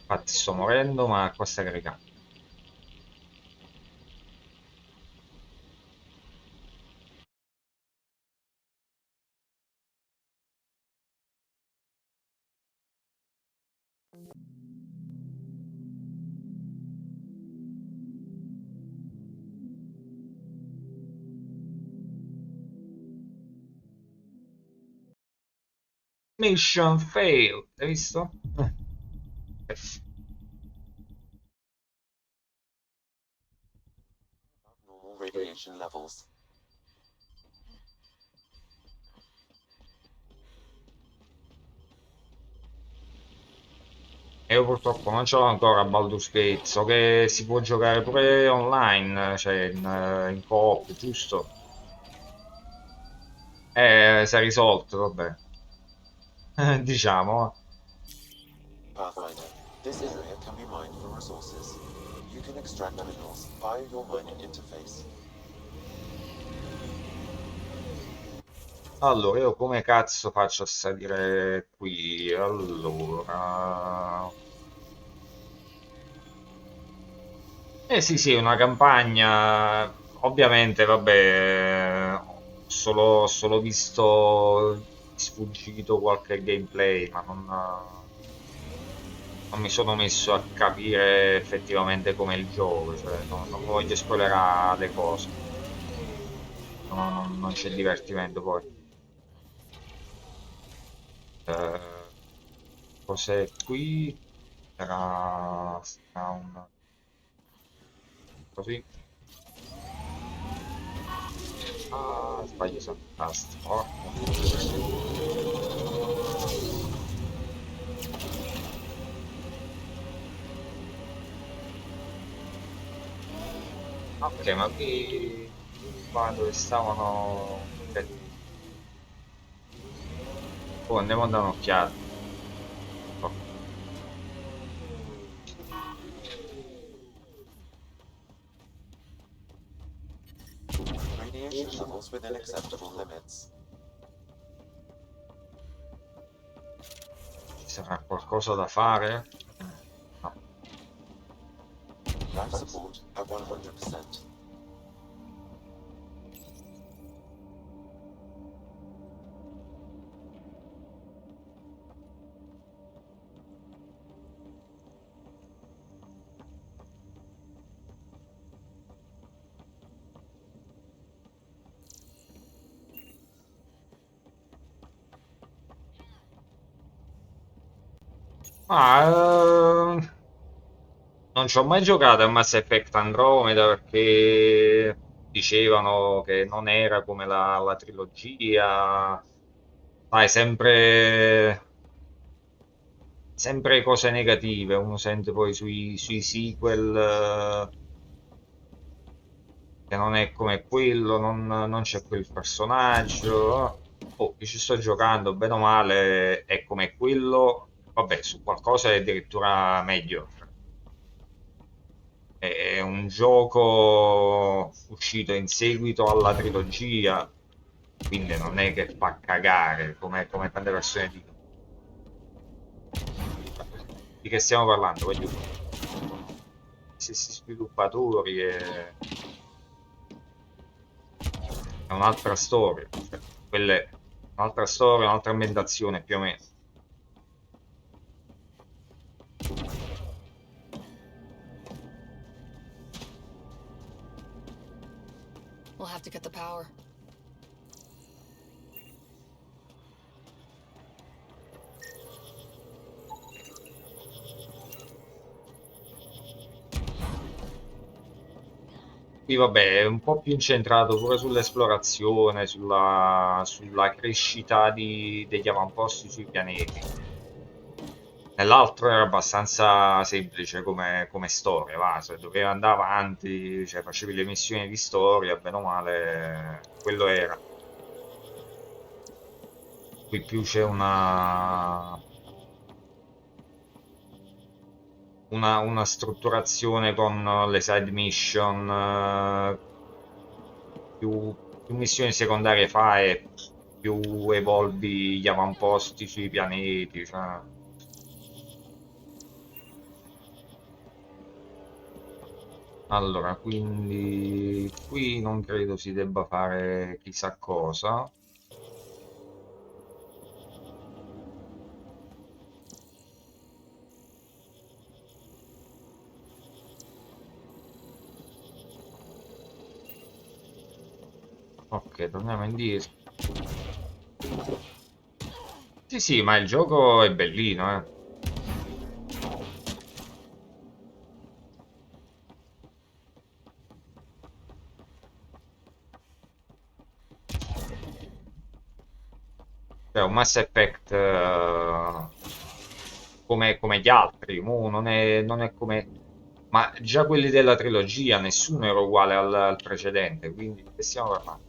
Infatti sto morendo, ma qua sta caricando. Mission failed, hai visto? Normal radiation levels. E io purtroppo non ce l'ho ancora a Baldur's Gate, so che si può giocare pure online, cioè in coop, giusto? Si è risolto, vabbè. Diciamo. Pathfinder. This area can be mined for resources. You can extract minerals via your mining interface. Allora, io come cazzo faccio a salire qui? Allora... Eh sì, sì, una campagna. Ovviamente, vabbè, ho solo visto di sfuggito qualche gameplay, ma non mi sono messo a capire effettivamente com'è il gioco, cioè non voglio spoilerare le cose, non c'è divertimento poi. Eh, cos'è qui? Sarà un... così. Ah, sbaglio sempre il tasto, porca miseria. Ok, ma qui qua dove stavano... Oh, andiamo a dare un'occhiata. Oh, Radiation levels within acceptable limits. ci sarà qualcosa da fare? No. Life support at 100%. Ma non ci ho mai giocato a Mass Effect Andromeda perché dicevano che non era come la trilogia. Sai, sempre cose negative. Uno sente poi sui sequel che non è come quello, non c'è quel personaggio. Oh, io ci sto giocando, bene o male, è come quello. Vabbè, su qualcosa è addirittura meglio. È un gioco uscito in seguito alla trilogia, quindi non è che fa cagare come tante persone dicono. Di che stiamo parlando? Voglio dire, gli stessi sviluppatori è un'altra storia, cioè, quella è un'altra storia, un'altra ambientazione più o meno. We'll have to cut the power. Qui vabbè, è un po' più incentrato pure sull'esplorazione, sulla crescita degli avamposti sui pianeti. Nell'altro era abbastanza semplice come storia, va, se dovevi andare avanti, cioè facevi le missioni di storia, bene o male, quello era. Qui più c'è una strutturazione con le side mission, più missioni secondarie fai più evolvi gli avamposti sui pianeti, cioè. Allora, quindi qui non credo si debba fare chissà cosa. Ok, torniamo indietro. Sì, sì, ma il gioco è bellino, eh. Cioè, un Mass Effect come gli altri, non è come. Ma già quelli della trilogia, nessuno era uguale al precedente, quindi di che stiamo parlando?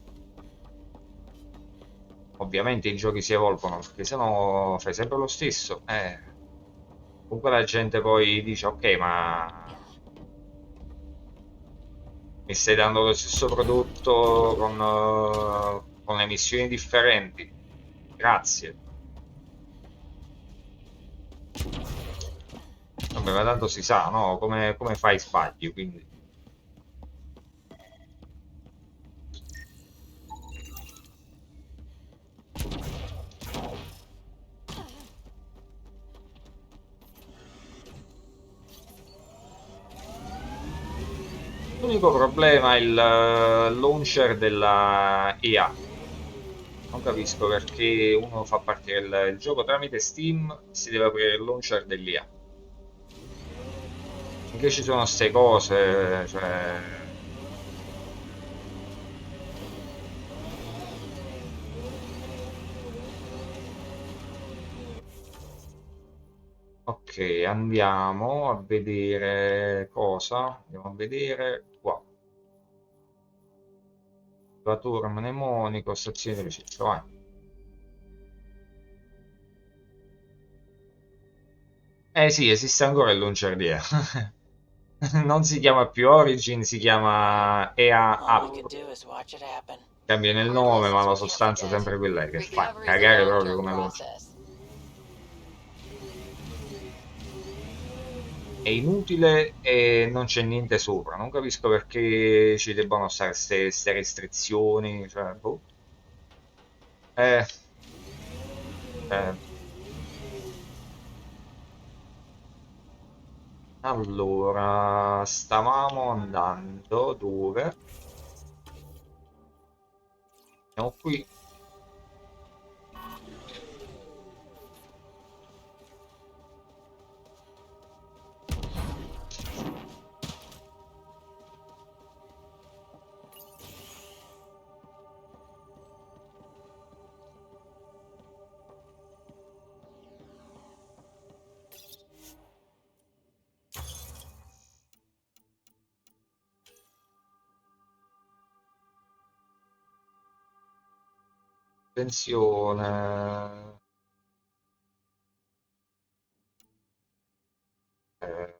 Ovviamente i giochi si evolvono, perché sennò fai sempre lo stesso. Comunque la gente poi dice, ok, ma mi stai dando lo stesso prodotto con emissioni differenti. Grazie. Vabbè, ma tanto si sa, no? Come fai sbagli, quindi. L'unico problema è il launcher della EA. Non capisco perché uno fa partire il gioco tramite Steam e si deve aprire il launcher dell'EA. Finché ci sono queste cose, cioè. Ok, andiamo a vedere cosa? Andiamo a vedere qua. Attivatore mnemonico, stazione di ricerca, vai. Eh sì, esiste ancora il launcher di EA. Non si chiama più Origin, si chiama EA All we App. can do is watch it happen. Cambiano il Hard nome, ma lessons la we can't sostanza è forget. sempre quella che fa Recovery's a cagare proprio long-term come launcher. process. È inutile e non c'è niente sopra. Non capisco perché ci debbano stare queste restrizioni. Cioè, boh. Eh, eh, allora, stavamo andando dove? Siamo qui. Attenzione. Eh,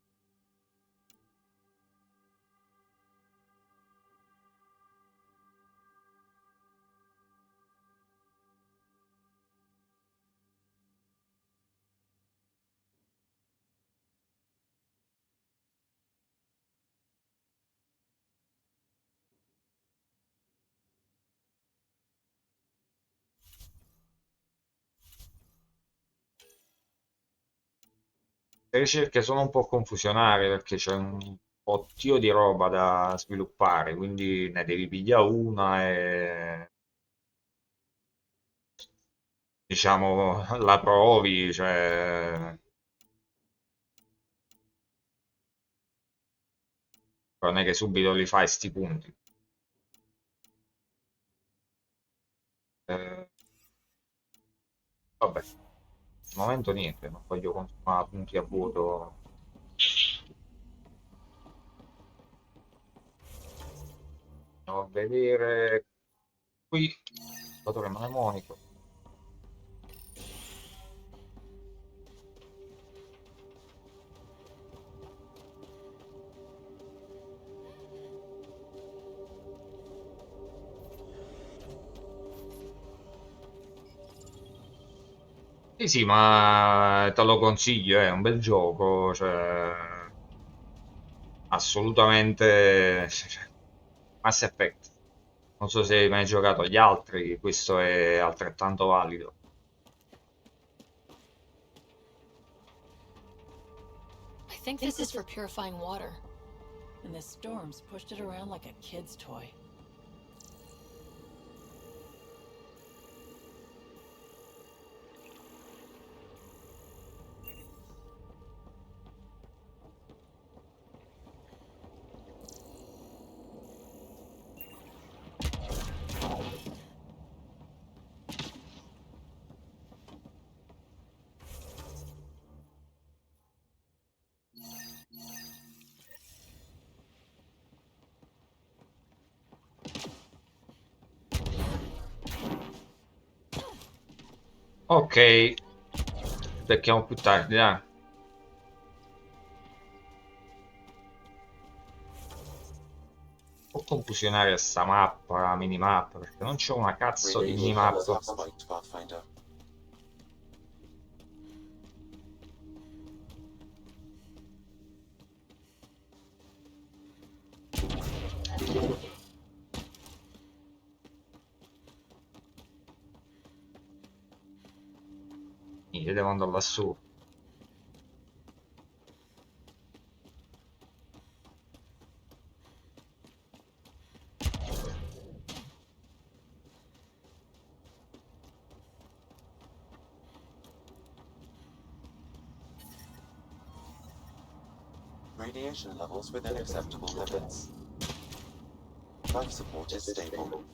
le ricerche sono un po' confusionarie perché c'è un pottio di roba da sviluppare, quindi ne devi pigliare una e diciamo la provi, cioè non è che subito li fai sti punti. Eh, vabbè, al momento niente, non voglio consumare punti a vuoto. Andiamo a vedere qui, motore mnemonico. Sì, sì, ma te lo consiglio, è un bel gioco, cioè assolutamente Mass Effect. Non so se hai mai giocato agli altri, questo è altrettanto valido. I think this is for purifying water. And the storms pushed it around like a kid's toy. Ok, becchiamo più tardi, dai. Un po' confusionaria sta mappa, minimappa, perché non c'è una cazzo di Radiation levels minimappa. have spiked, Pathfinder. Io devo andare lassù. Radiation levels within acceptable limits. Life support is stable.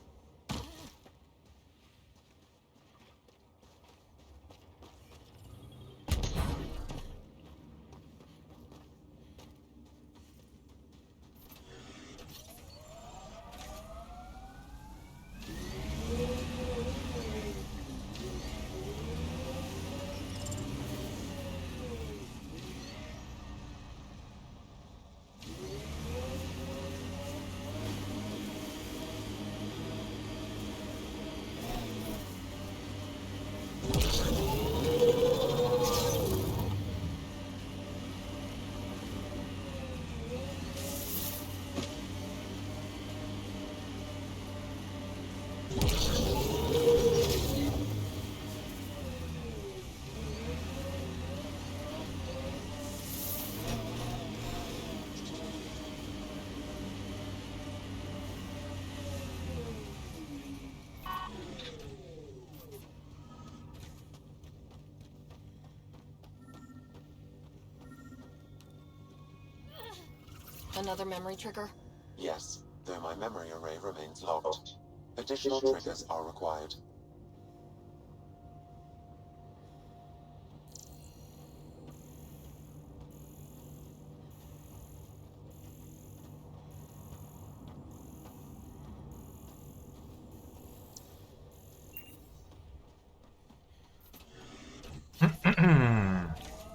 Another memory trigger? Yes, though my memory array remains locked. Additional triggers are required.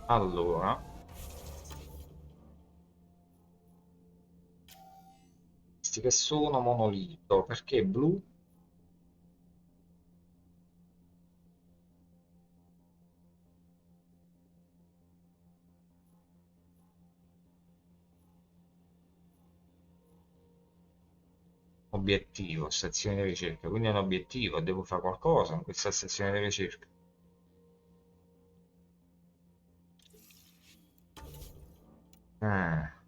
Allora, questi che sono monolito, perché blu? Obiettivo, stazione di ricerca, quindi è un obiettivo, devo fare qualcosa in questa stazione di ricerca. Eh.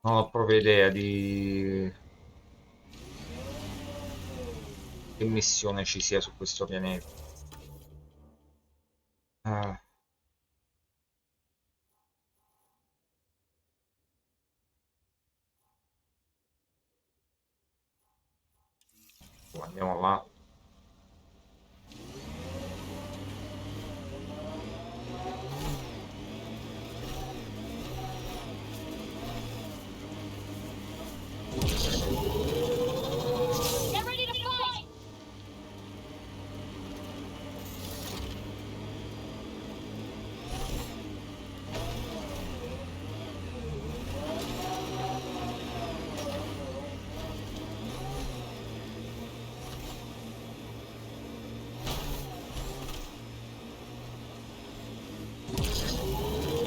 Non ho proprio idea di che missione ci sia su questo pianeta. Eh, andiamo là. Get ready to fight!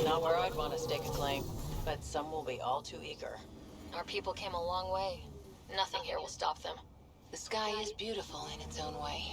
Not where I'd want to stake a claim, but some will be all too eager. Our people came a long way. Nothing here will stop them. The sky is beautiful in its own way.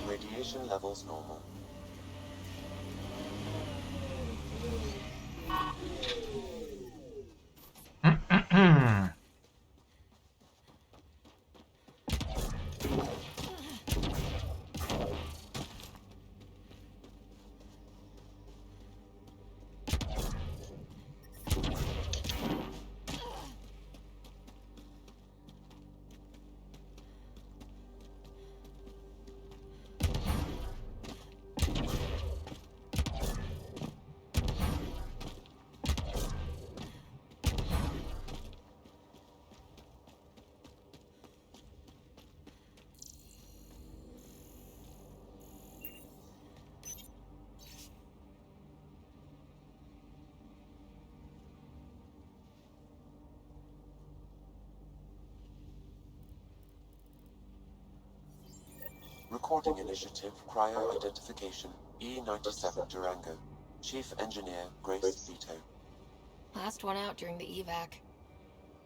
Radiation levels normal. Recording Initiative Cryo Identification E97 Durango. Chief Engineer Grace Vito. Last one out during the evac.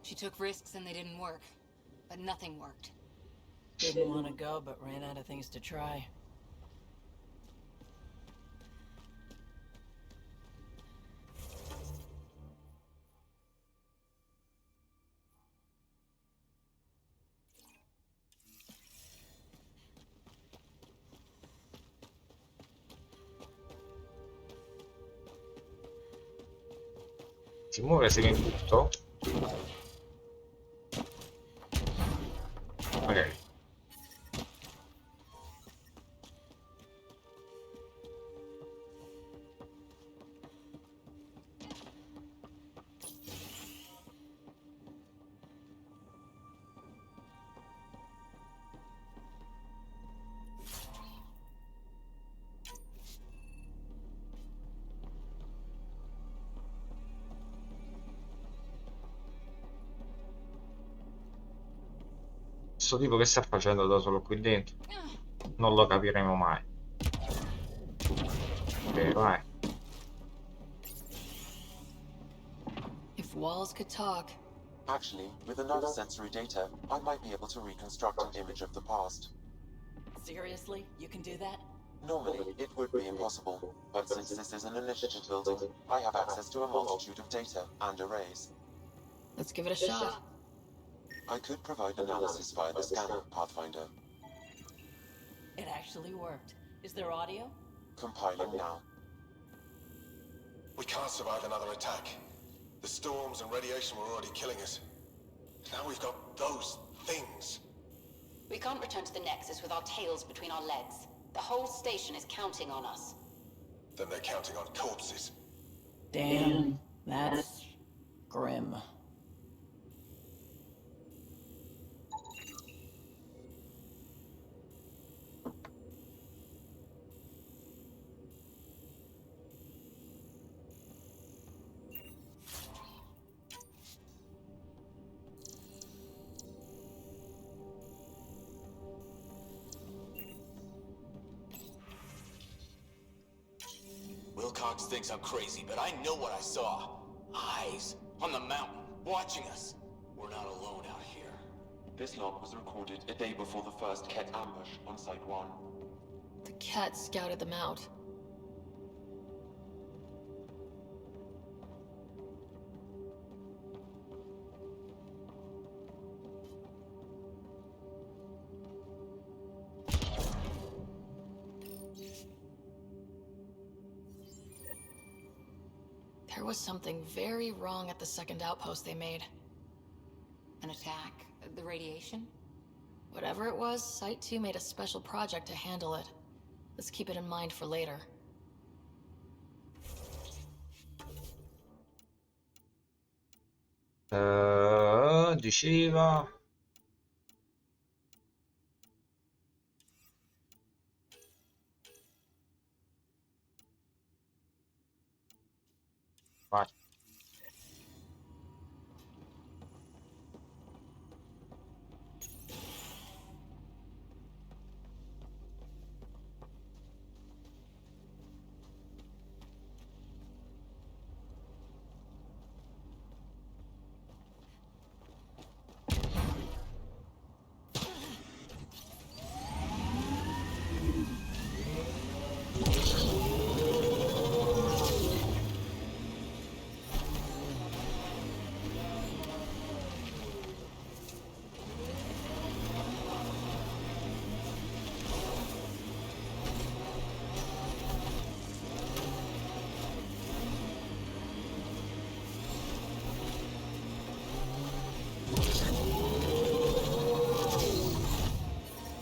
She took risks and they didn't work. But nothing worked. Didn't want to go, but ran out of things to try. Si muove se mi butto? Ok. Questo tipo che sta facendo da solo qui dentro? Non lo capiremo mai. Ok, vai. If walls could talk. Actually, with enough sensory data, I might be able to reconstruct an image of the past. Seriously? You can do that? Normally, it would be impossible, but since this is an initiative building, I have access to a multitude of data and arrays. Let's give it a shot. I could provide analysis via the scanner, Pathfinder. It actually worked. Is there audio? Compiling now. We can't survive another attack. The storms and radiation were already killing us. Now we've got those things. We can't return to the Nexus with our tails between our legs. The whole station is counting on us. Then they're counting on corpses. Damn, that's grim. Knox thinks I'm crazy, but I know what I saw. Eyes on the mountain, watching us. We're not alone out here. This log was recorded a day before the first Ket ambush on Site 1. The Ket scouted them out. There was something very wrong at the second outpost they made. An attack? The radiation? Whatever it was, Site 2 made a special project to handle it. Let's keep it in mind for later. Diceva... Vai.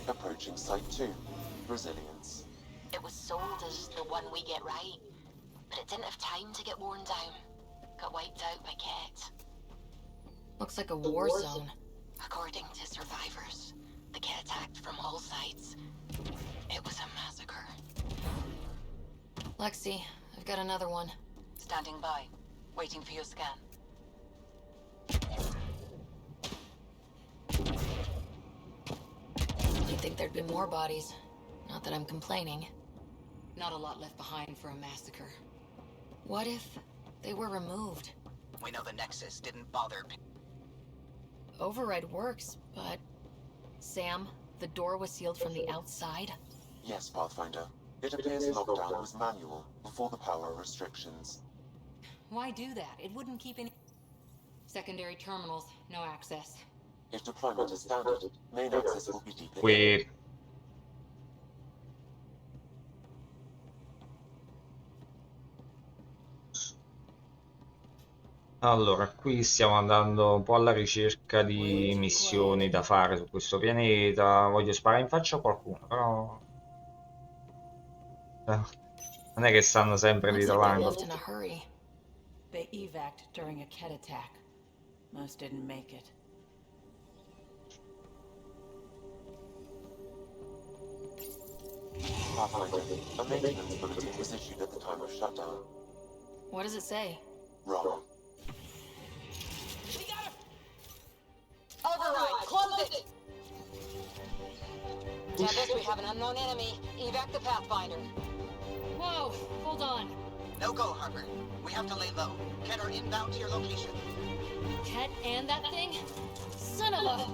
Approaching Site 2. Resilience. It was sold as the one we get right, but it didn't have time to get worn down. Got wiped out by Ket. Looks like a war zone. According to survivors, the Ket attacked from all sides. It was a massacre. Lexi, I've got another one. Standing by, waiting for your scan. You'd think there'd be more bodies. Not that I'm complaining. Not a lot left behind for a massacre. What if they were removed? We know the Nexus didn't bother. Override works, but... Sam, the door was sealed from the outside? Yes, Pathfinder. It appears lockdown was manual before the power restrictions. Why do that? It wouldn't keep any... Secondary terminals, no access. If deployment is standard, main access will be deep. Weird. Allora, qui stiamo andando un po' alla ricerca di missioni da fare su questo pianeta. Voglio sparare in faccia a qualcuno, però... non è che stanno sempre lì Looks like they davanti. left in a hurry. They evac'd during a Ket attack. Most didn't make it. Pathfinder, a maintenance bulletin was issued at the time of shutdown. What does it say? Wrong. Override, close it! Tempest, we have an unknown enemy. Evac the Pathfinder. Whoa, hold on. No go, Harper. We have to lay low. Ket are inbound to your location. Ket and that thing? Son of a...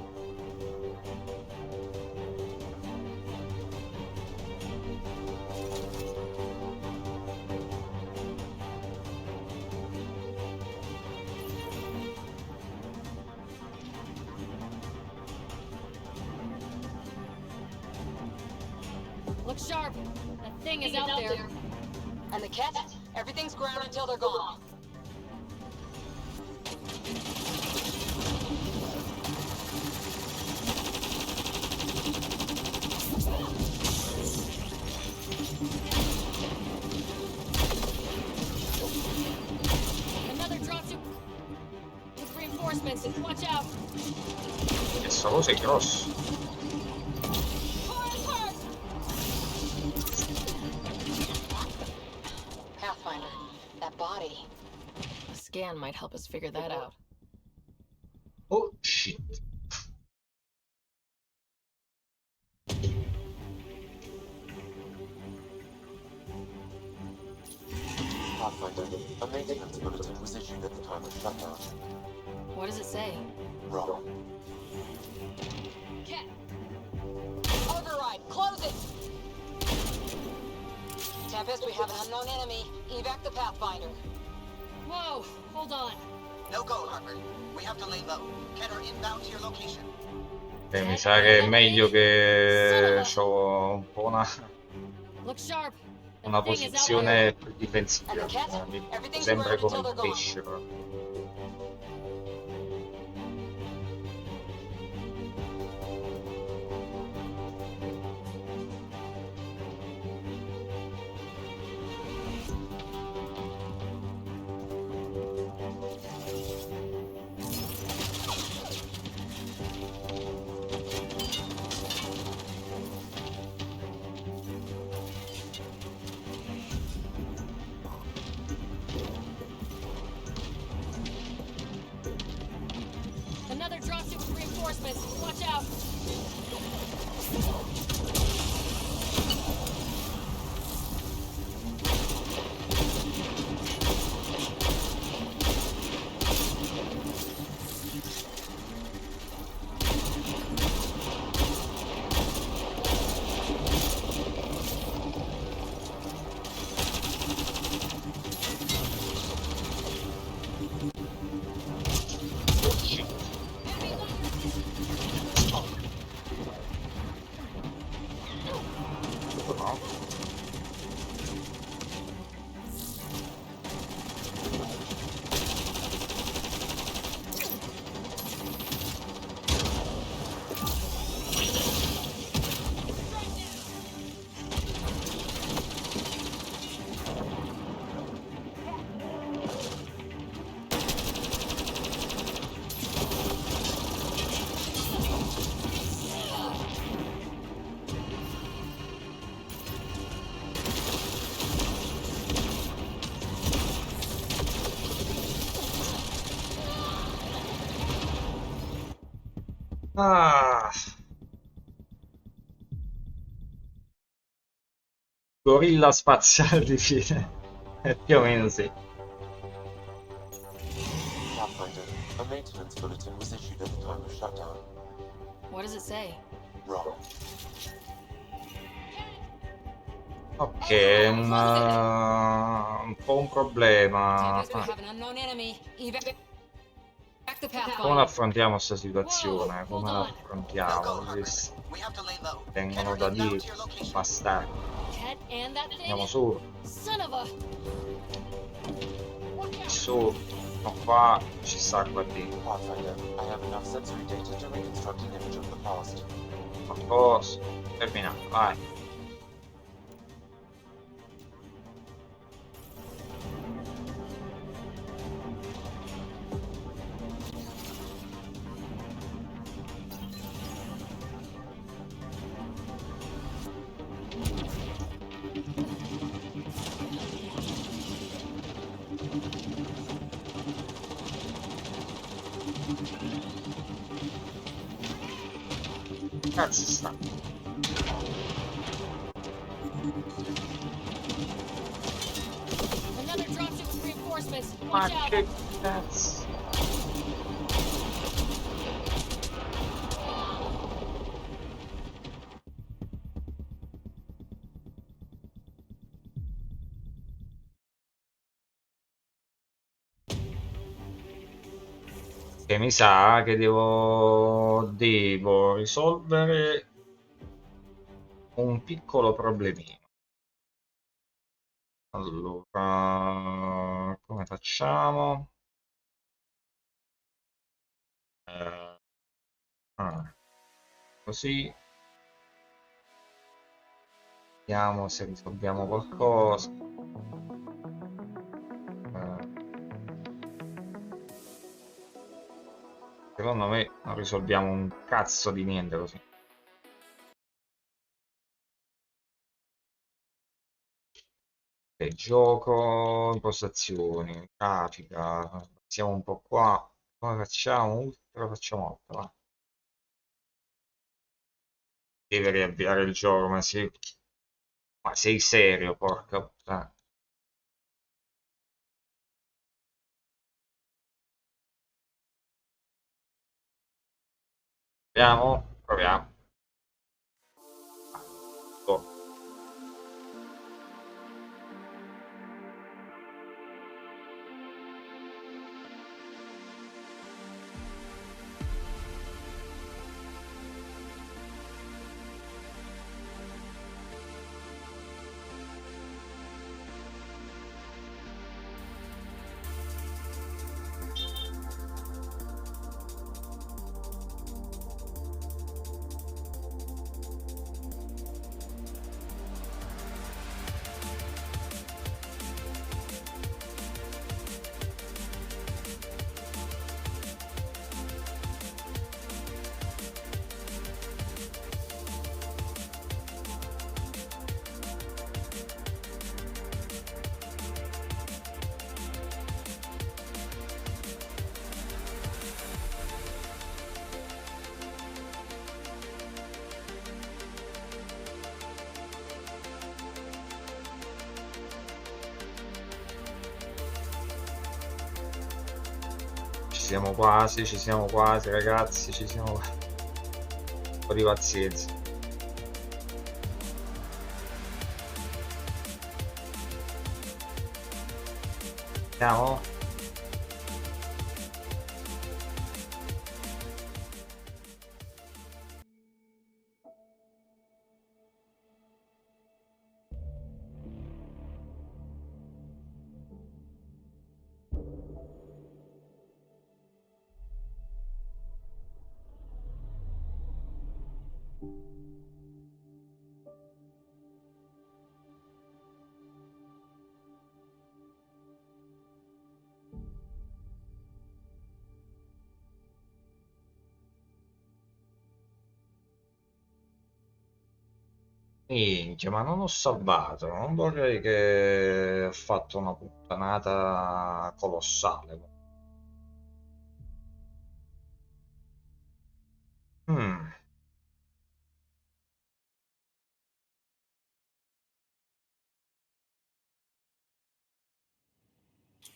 Look sharp. That thing is out there. And the Ket? Everything's ground until they're gone. Another dropship with reinforcements. Watch out. Questo coso è grosso. Pathfinder, that body. A scan might help us figure that out. Oh, shit. Pathfinder, a maintenance bulletin was issued at the time of shutdown. What does it say? Wrong. Override, close it! Tempest, we have an unknown enemy. Evac the Pathfinder. Whoa, hold on. No go, Harper. We have to lay low. Get her inbound to your location. Mi sa che è meglio che ho un po' Look sharp. una thing is out posizione più difensiva, And the cat? mi metto Everything's sempre grounded come till il they're gone. pesce proprio. Another dropship with reinforcements. Watch out. No? Ah, gorilla spaziale di fine. Più o meno sì. Pathfinder, a maintenance bulletin was issued at the time of shutdown. What does it say? Wrong. Ok, un po' un problema. Tempest, we have an unknown enemy. Evac the Come Pathfinder. affrontiamo questa situazione? Whoa, Come hold la on. affrontiamo? We have to lay low. Vengono da dietro, bastardi. Cat and that Andiamo thing? su, Son of a... su, no, qua, ci sta qua dentro. Pathfinder, I have enough sensory data to reconstruct an image of the past. A posto, terminato, vai. Cazzo sta. Another dropship with reinforcements. Ma Watch out. che cazzo? Che mi sa che devo risolvere un piccolo problemino. Allora, come facciamo? Eh, ah, così, vediamo se risolviamo qualcosa. Secondo me non risolviamo un cazzo di niente così. Ok, gioco, impostazioni, grafica, siamo un po' qua. Come facciamo? Ultra, facciamo 8, va. Deve riavviare il gioco, ma sei serio, porca puttana. Proviamo? Proviamo. Oh. Ci siamo quasi ragazzi, ci siamo quasi. Un po' di pazienza. Andiamo? Minchia, ma non ho salvato, non vorrei che ho fatto una puttanata colossale. Mm,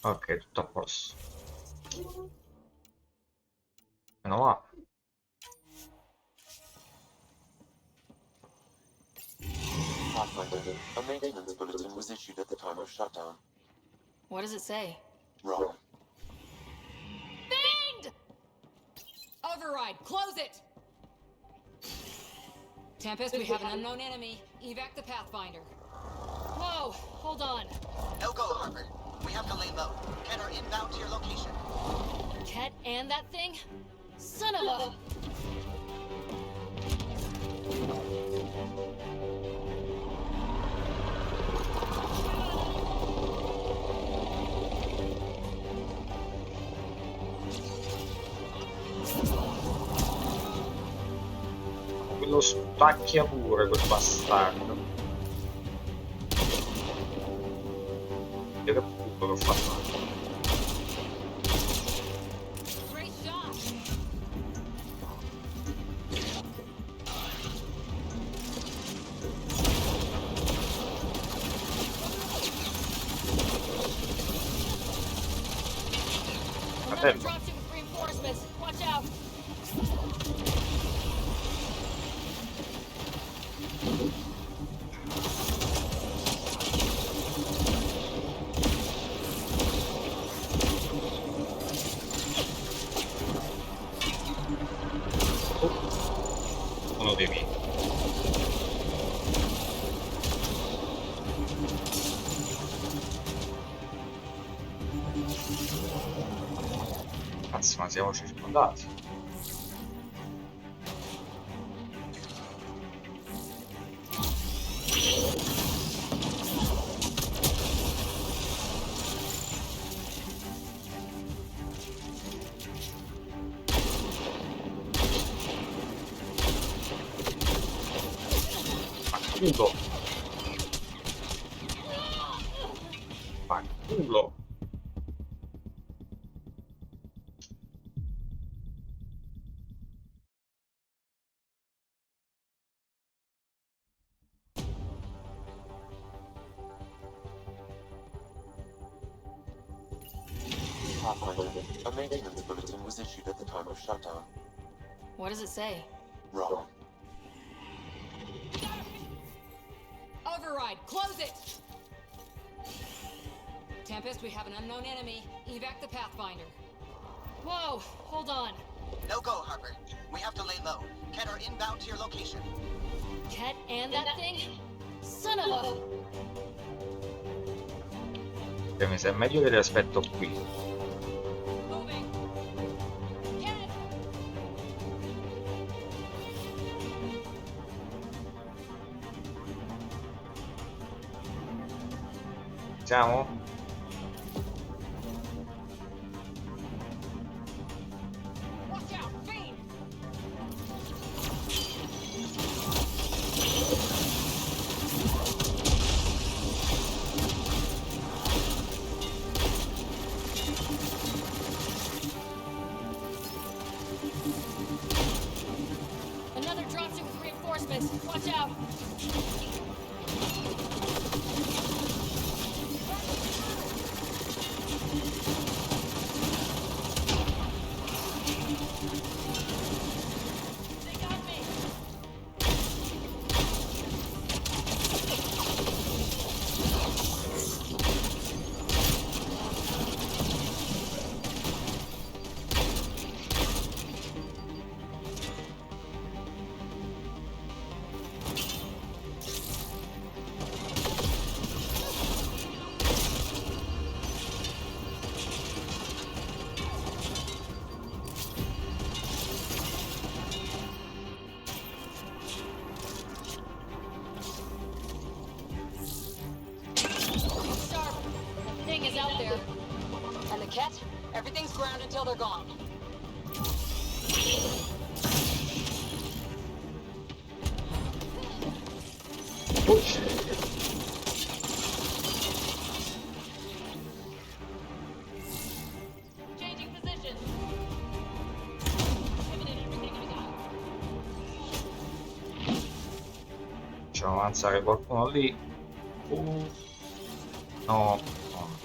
ok, tutto a posto. Meno male. Pathfinder, a maintenance bulletin was issued at the time of shutdown. What does it say? Wrong. Fiend! Override, close it! Tempest, we have an unknown enemy. Evac the Pathfinder. Whoa, hold on. No go, Harper. We have to lay low. Get her inbound to your location. Ket and that thing? Son of a... Quello spacchia pure quel bastardo. Io che puto che ho fatto. Another dropship with reinforcements. Watch out. Uno dei miei. Cazzo, ma siamo circondati. Fanculo. Fanculo. Pathfinder, a maintenance bulletin was issued at the time of shutdown. What does it say? Wrong. Override, close it! Tempest, we have an unknown enemy. Evac the Pathfinder. Whoa, hold on. No go, Harper. We have to lay low. Ket are inbound to your location. Ket and that thing? Son of a... Che mi sa è meglio che li aspetto qui. Moving. Ket! Siamo? Watch out, Fiend! Another dropship with reinforcements. Watch out. They got me. Sharp. The thing is out there. And the Ket? Everything's ground until they're gone. Changing position. Eliminate everything I got. Facciamo avanzare qualcuno lì. No, no.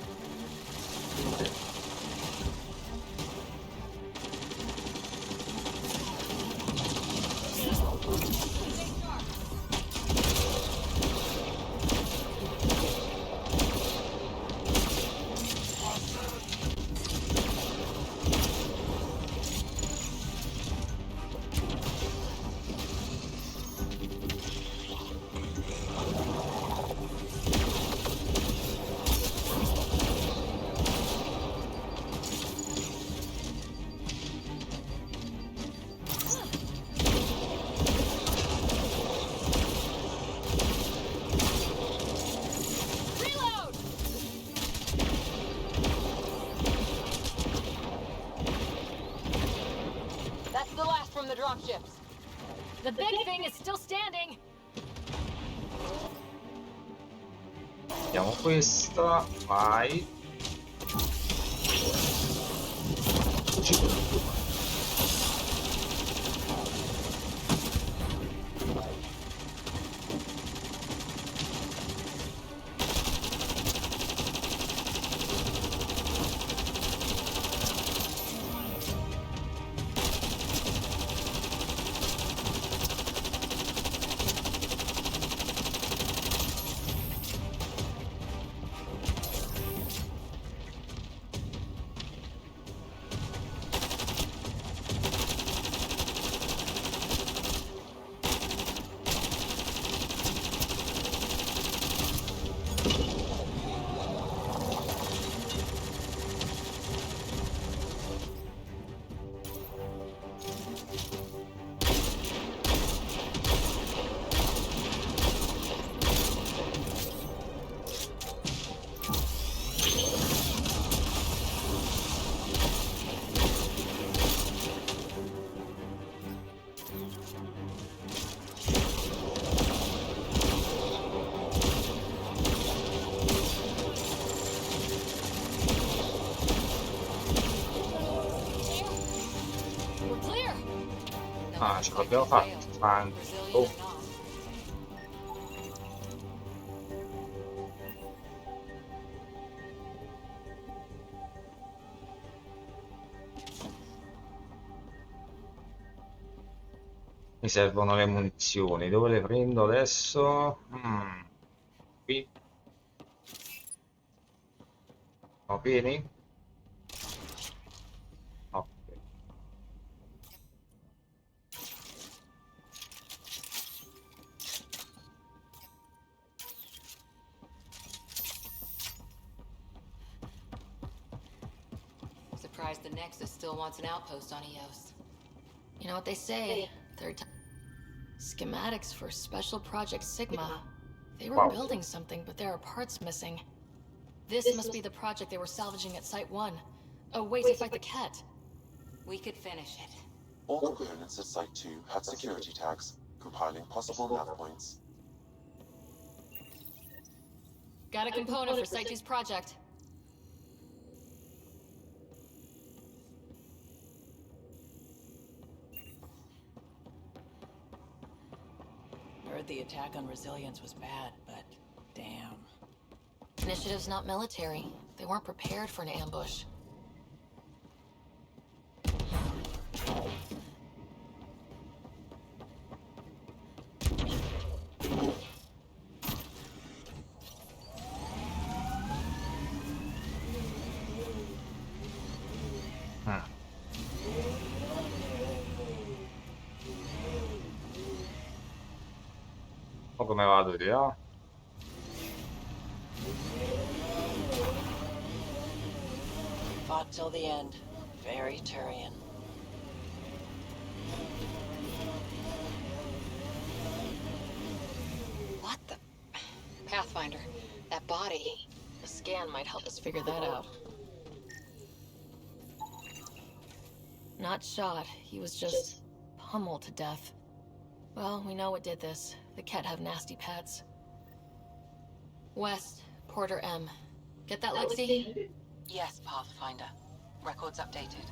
Reload! That's the last from the dropships. The big thing is still standing. Vediamo questa. Vai. We're clear. Ah, ce l'abbiamo fatta. Oh. Mi servono le munizioni. Dove le prendo adesso? Qui. Sono pieni? Ok. Surprised the Nexus still wants an outpost on Eos. You know what they say? Third time. Schematics for Special Project Sigma. They were Wow. building something, but there are parts missing. This must be the project they were salvaging at Site 1. A way to fight the Ket. We could finish it. All components at Site 2 had security tags, compiling possible nav points. Got a component for Site 2's project. Heard the attack on Resilience was bad, but damn. Initiative's not military. They weren't prepared for an ambush. O come vado di là? Fought till the end. Very Turian. What the? Pathfinder, that body. A scan might help us figure that out. Not shot. He was just pummeled to death. Well, we know what did this. The Ket have nasty pets. West, Porter M. Get that, Lexi? Yes, Pathfinder. Records updated.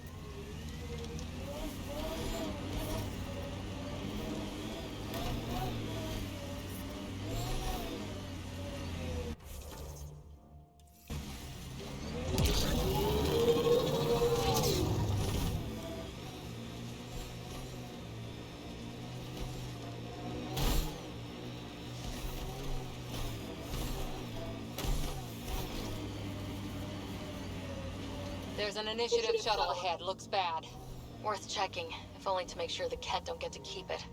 There's an initiative shuttle ahead. Looks bad. Worth checking, if only to make sure the Ket don't get to keep it.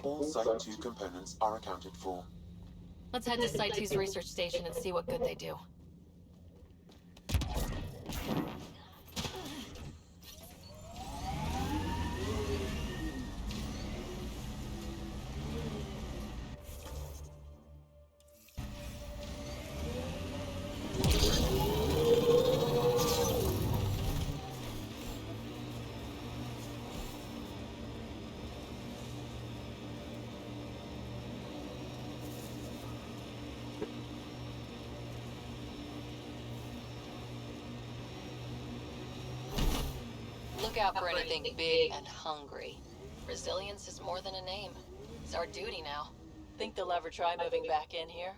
All Site 2 components are accounted for. Let's head to Site 2's research station and see what good they do. Look out for anything big and hungry. Resilience is more than a name. It's our duty now. Think they'll ever try moving back in here?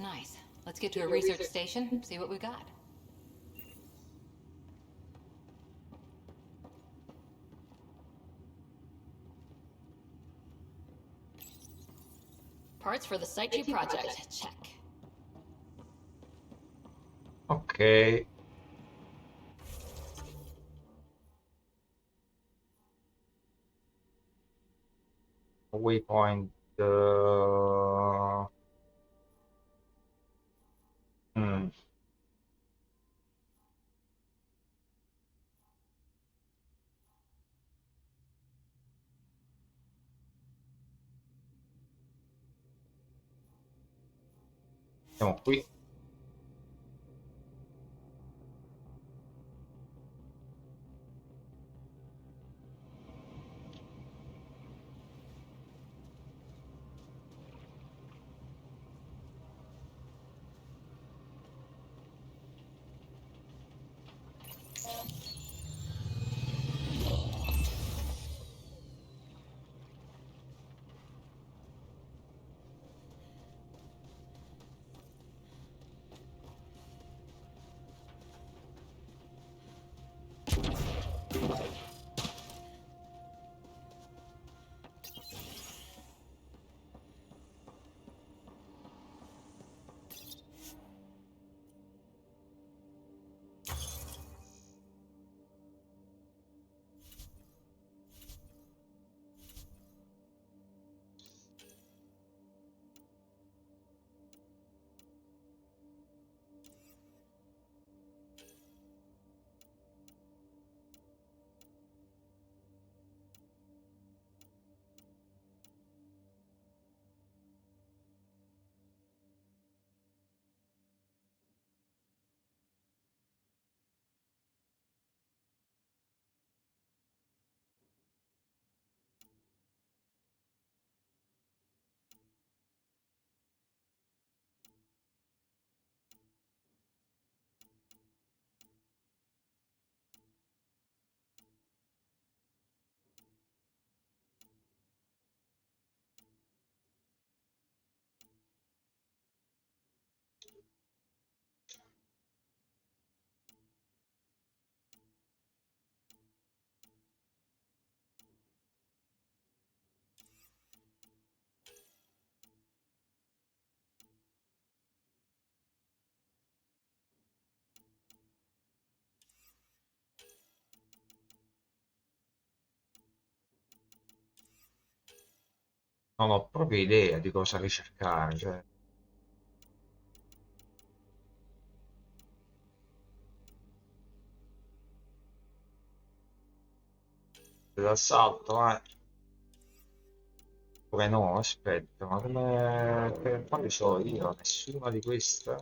Nice. Let's get to a research station, see what we got. Parts for the Site 2 project. Check. Ok. Waypoint. Siamo qui. Non ho proprio idea di cosa ricercare, cioè, l'assalto, oppure no, aspetta, ma quali so io? Nessuna di queste?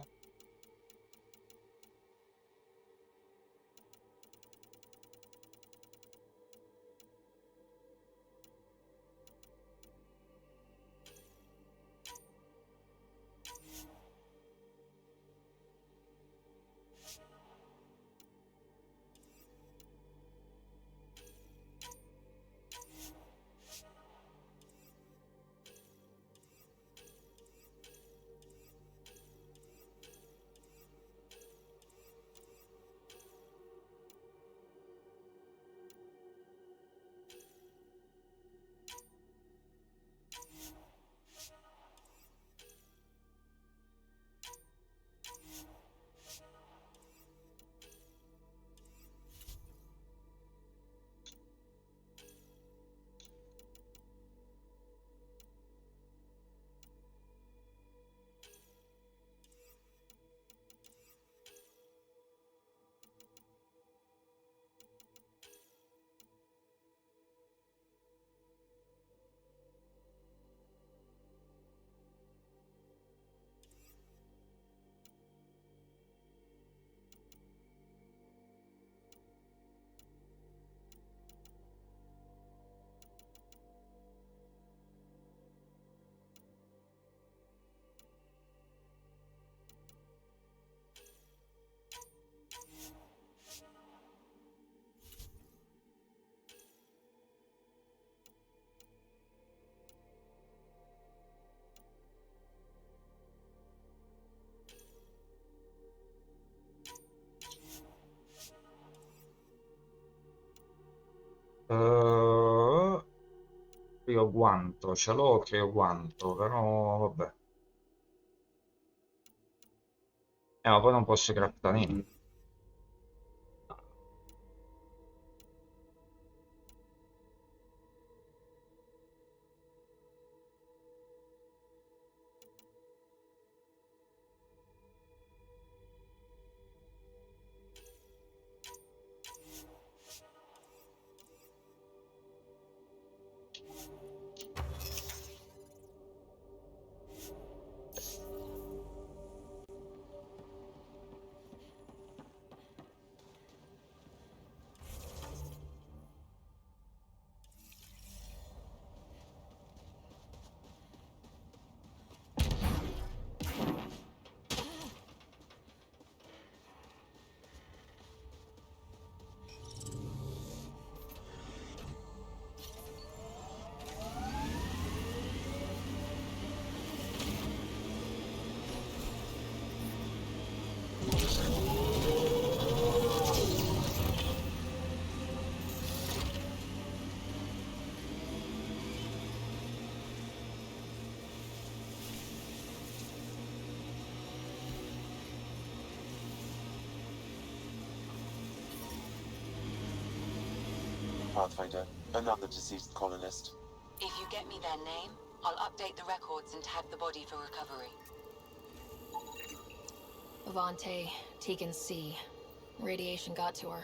Eh, Crio guanto, ce l'ho, crio guanto, però vabbè. Ma poi non posso craftare niente. Pathfinder, another deceased colonist. If you get me their name, I'll update the records and tag the body for recovery. Avante, Tegan C. Radiation got to her.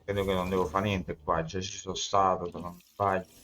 Credo che non devo fare niente qua, già ci sono stato, se non sbaglio.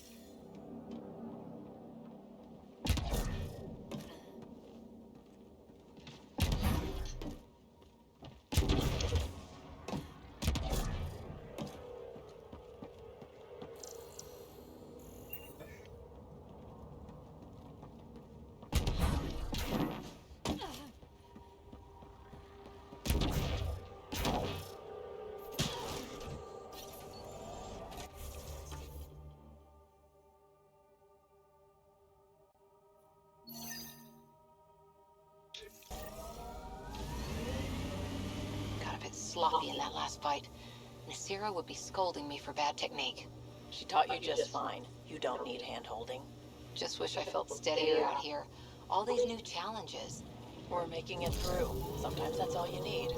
Got a bit sloppy in that last fight. Nasira would be scolding me for bad technique. She taught you just fine. You don't need hand-holding. Just wish I felt steadier out here. All these new challenges. We're making it through. Sometimes that's all you need.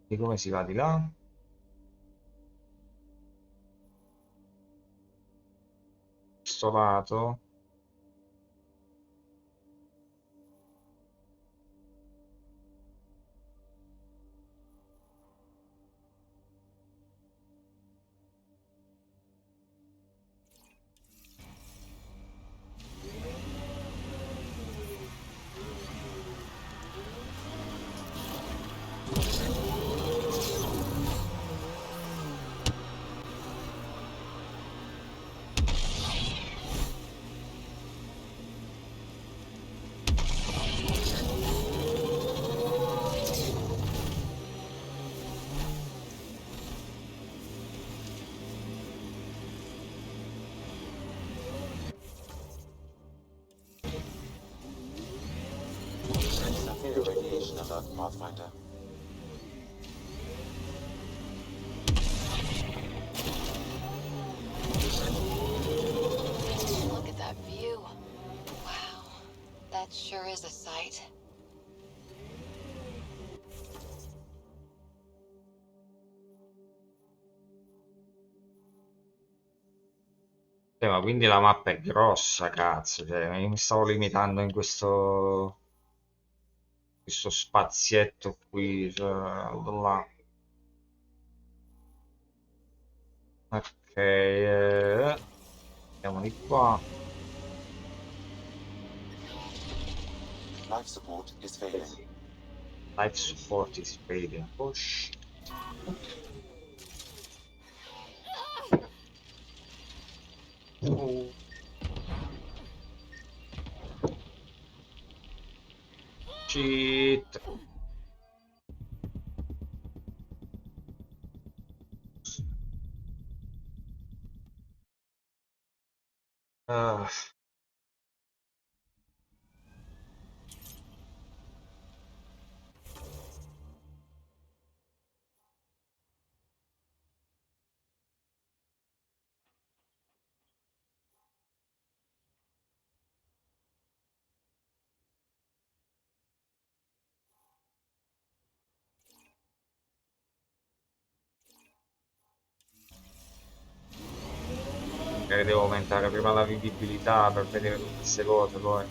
Di come si va di là? Sto lato. Severe radiation alert, Pathfinder. Look at that view. Wow. That sure is a sight. Ma quindi la mappa è grossa, cazzo, cioè, io mi stavo limitando in questo spazietto qui, cioè, là. Ok, andiamo di qua. Life support is failing. Life support is failing. Oh shit. Oh. Shit. Ah. Magari devo aumentare prima la vivibilità per vedere tutte queste cose, poi.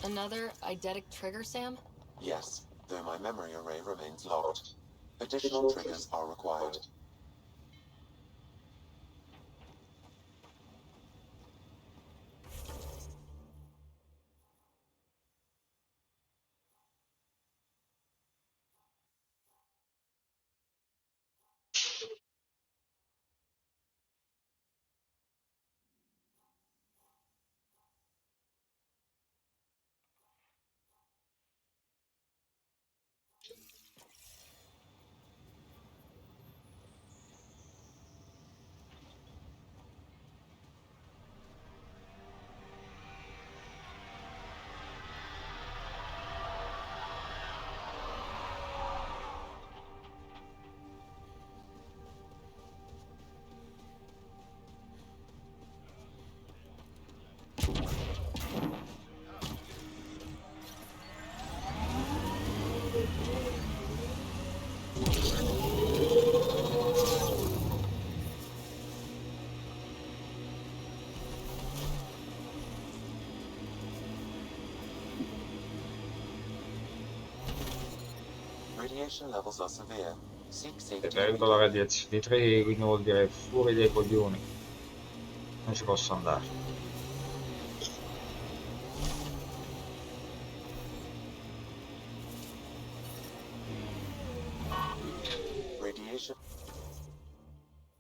Another eidetic trigger, Sam? Yes, though my memory array remains locked. Additional triggers are required. Radiation levels are severe. Seek safety Determino la immediately. radiazione di 3, quindi vuol dire fuori dai coglioni. Non ci posso andare. Radiation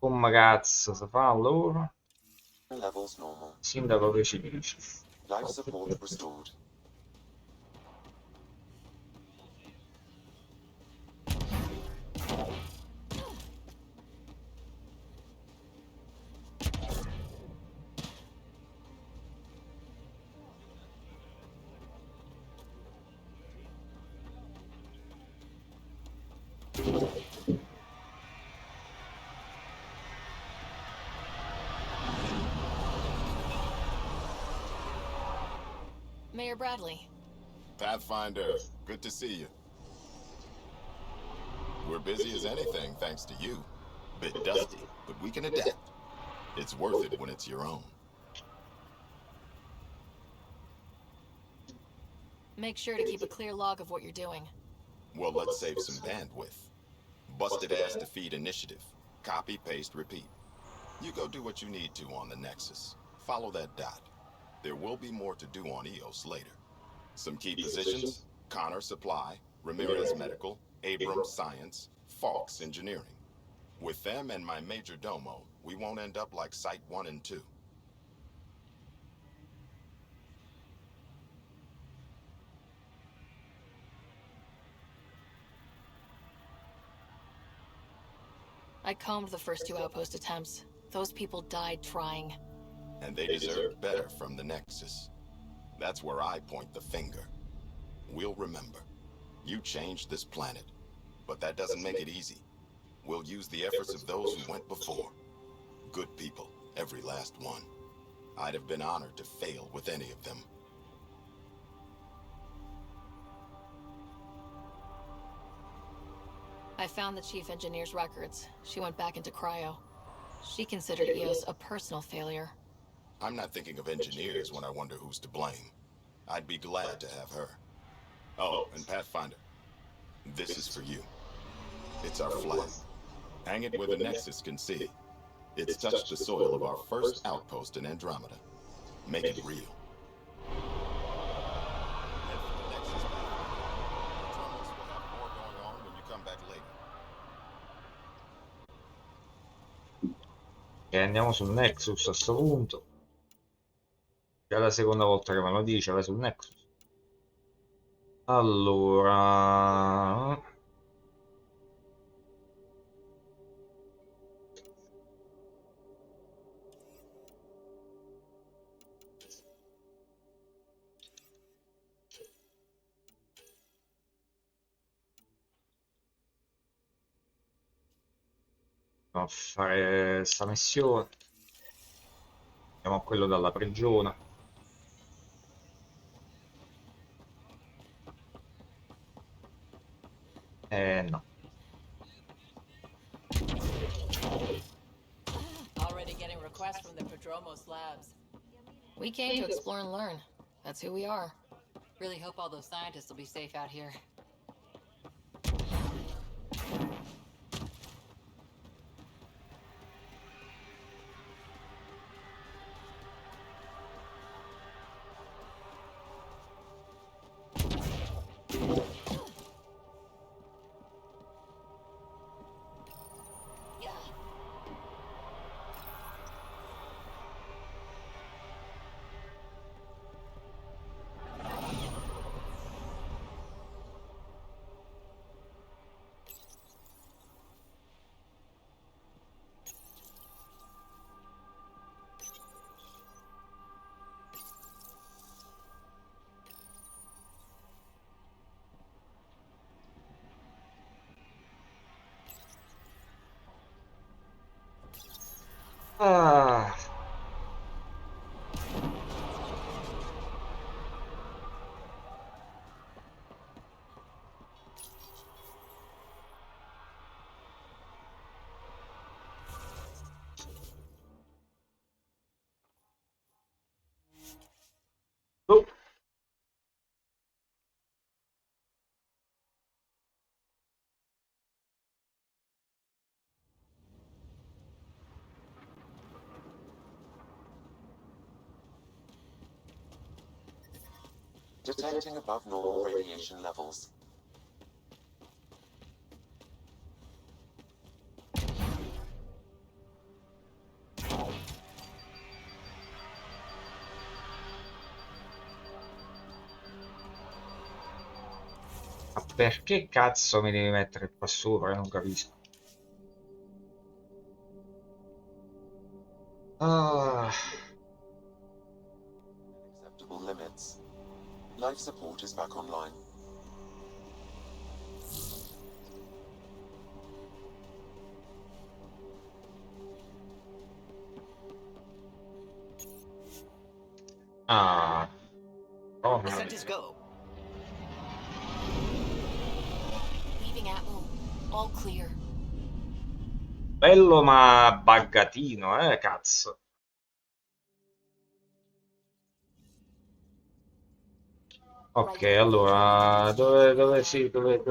Come cazzo si fa allora? levels normal. Sindaco recepisce. Life support restored. Mayor Bradley. Pathfinder, good to see you. We're busy as anything, thanks to you. Bit dusty, but we can adapt. It's worth it when it's your own. Make sure to keep a clear log of what you're doing. Well, let's save some bandwidth. Busted ass defeat initiative. Copy, paste, repeat. You go do what you need to on the Nexus. Follow that dot. There will be more to do on EOS later. Some key positions: Connor Supply, Ramirez Medical, Abrams Science, Falks Engineering. With them and my major domo, we won't end up like Site 1 and 2. I combed the first 2 outpost attempts. Those people died trying. And they deserved better from the Nexus. That's where I point the finger. We'll remember. You changed this planet. But that doesn't make it easy. We'll use the efforts of those who went before. Good people, every last one. I'd have been honored to fail with any of them. I found the chief engineer's records. She went back into cryo. She considered EOS a personal failure. I'm not thinking of engineers when I wonder who's to blame. I'd be glad to have her. Oh, and Pathfinder, this is for you. It's our flag. Hang it where the Nexus can see. It's touched the soil of our first outpost in Andromeda. Make it real. Head for the Nexus, Pathfinder. The Terminus will have more going on when you come back later. E andiamo sul Nexus a sto punto. Già è la seconda volta che me lo dice, vai sul Nexus. Allora... Andiamo a fare sta missione. Andiamo a quello dalla prigione. No. Already getting requests from the Prodromos labs. We came to explore and learn. That's who we are. Really hope all those scientists will be safe out here. Ah. Oh. Detecting above normal radiation levels. Ma perché cazzo mi devi mettere qua sopra? Non capisco. Ah. Acceptable limits. Life support is back online. Ah. Oh, Descent is go. Leaving Atmo. All clear. bello ma buggatino, cazzo. Ok, allora, dove sì, dove...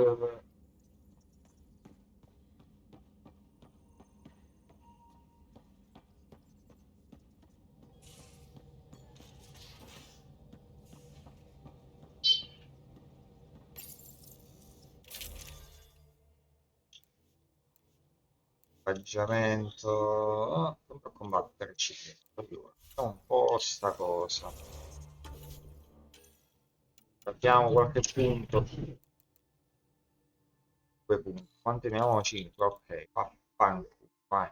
Equipaggiamento... Ah, come combattere civili. Allora, vediamo un po' sta cosa. Abbiamo qualche punto. 2 punti. Quanti ne ho? 5. Ok, vaffanculo, vai.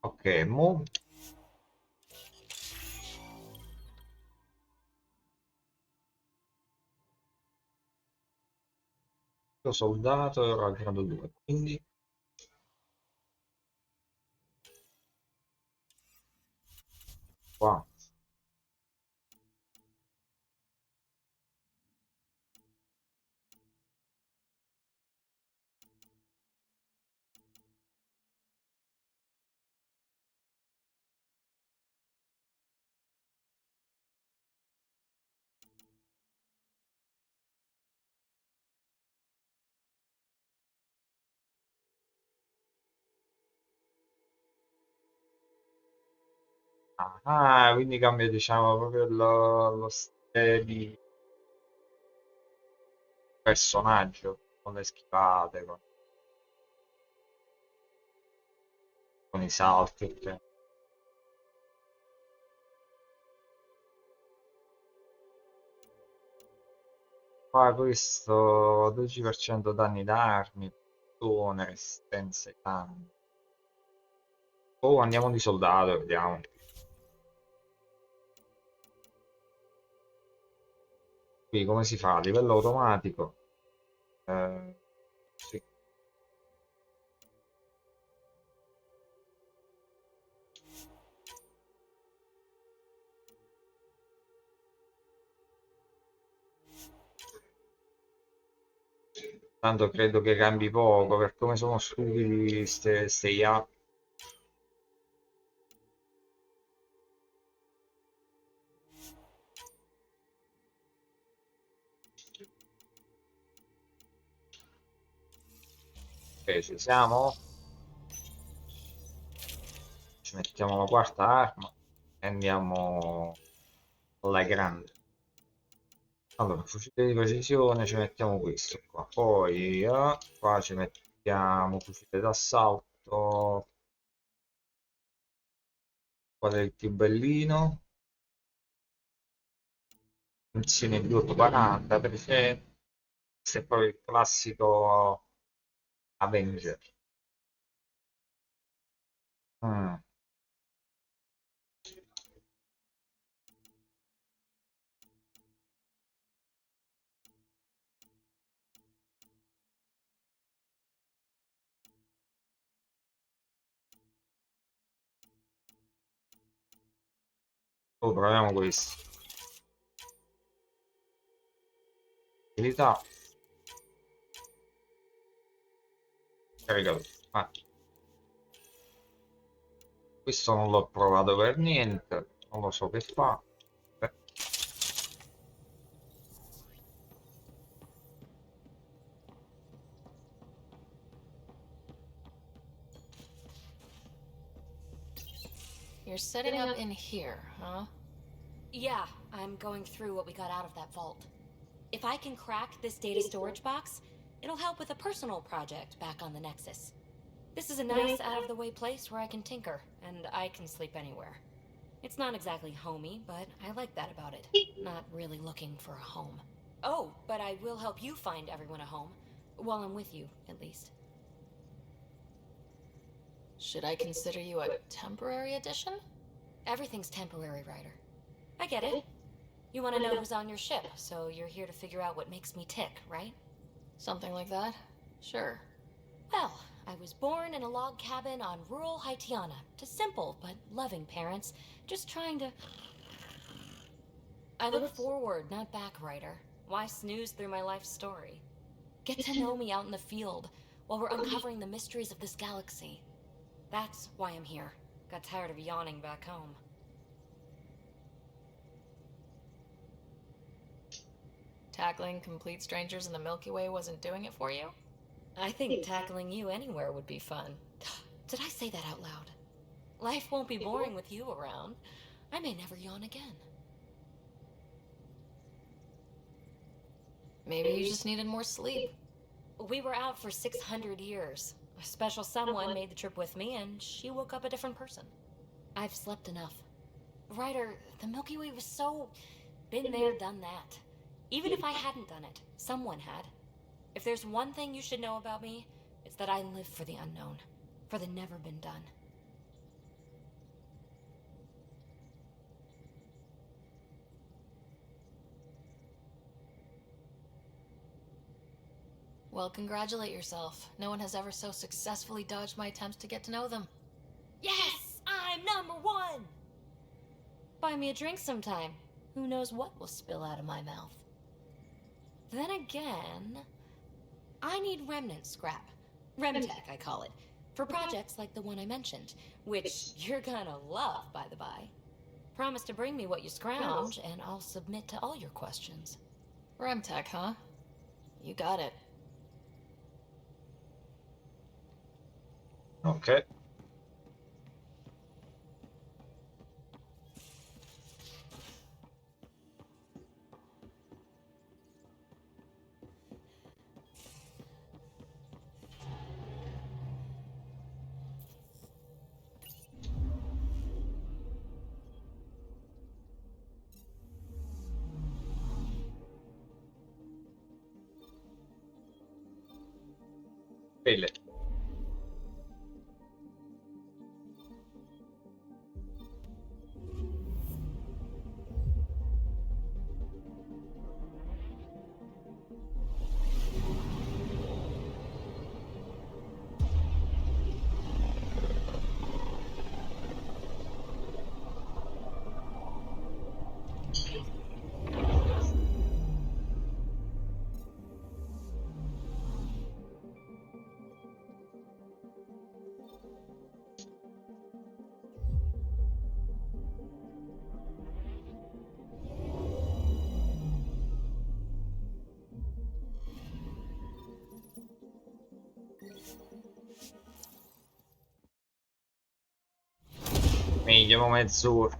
Ok, mo... Io soldato ero al grado 2, quindi... Qua. Ah, quindi cambia, diciamo, proprio lo stile di personaggio, con le schivate, con i salti, ok. Qua questo 12% danni d'armi, bottone, resistenza ai danni. Oh, andiamo di soldato, vediamo. Qui come si fa? A livello automatico. Sì. Tanto credo che cambi poco, per come sono stupidi ste IA. Ok, ci siamo? Ci mettiamo la quarta arma e andiamo alla grande. Allora, fucile di precisione, ci mettiamo questo qua. Poi qua ci mettiamo fucile d'assalto. Qual è il più bellino? Funzione 240%. Questo è proprio il classico Avenger. Mm. Oh, proviamo questo. Abilità. Caricato. Ah, questo non l'ho provato per niente. Non lo so che fa. Eh, You're setting up in here, huh? Yeah, I'm going through what we got out of that vault. If I can crack this data storage box, it'll help with a personal project back on the Nexus. This is a nice, out-of-the-way place where I can tinker, and I can sleep anywhere. It's not exactly homey, but I like that about it. Not really looking for a home. Oh, but I will help you find everyone a home. While I'm with you, at least. Should I consider you a temporary addition? Everything's temporary, Ryder. I get it. You want to know who's on your ship, so you're here to figure out what makes me tick, right? Something like that? Sure. Well, I was born in a log cabin on rural Haitiana to simple but loving parents, just trying to... I look forward, not back, Ryder. Why snooze through my life story? Get to know me out in the field while we're uncovering the mysteries of this galaxy. That's why I'm here. Got tired of yawning back home. Tackling complete strangers in the Milky Way wasn't doing it for you? I think tackling you anywhere would be fun. Did I say that out loud? Life won't be boring with you around. I may never yawn again. Maybe you just needed more sleep. We were out for 600 years. A special someone made the trip with me, and she woke up a different person. I've slept enough. Ryder, the Milky Way was so... been there, done that. Even if I hadn't done it, someone had. If there's one thing you should know about me, it's that I live for the unknown. For the never been done. Well, congratulate yourself. No one has ever so successfully dodged my attempts to get to know them. Yes! I'm #1! Buy me a drink sometime. Who knows what will spill out of my mouth. Then again, I need remnant scrap. Remtech, I call it. For projects like the one I mentioned, which you're gonna love, by the by. Promise to bring me what you scrounge, and I'll submit to all your questions. Remtech, huh? You got it. Ok. Pelle. Minimo mezz'ora.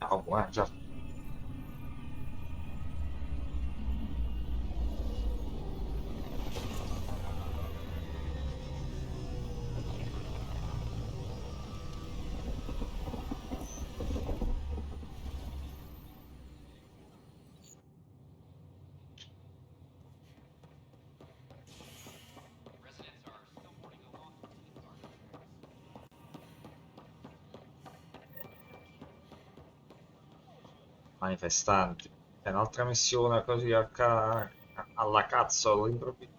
No, già. Manifestanti. È un'altra missione così alla cazzo all'improvviso.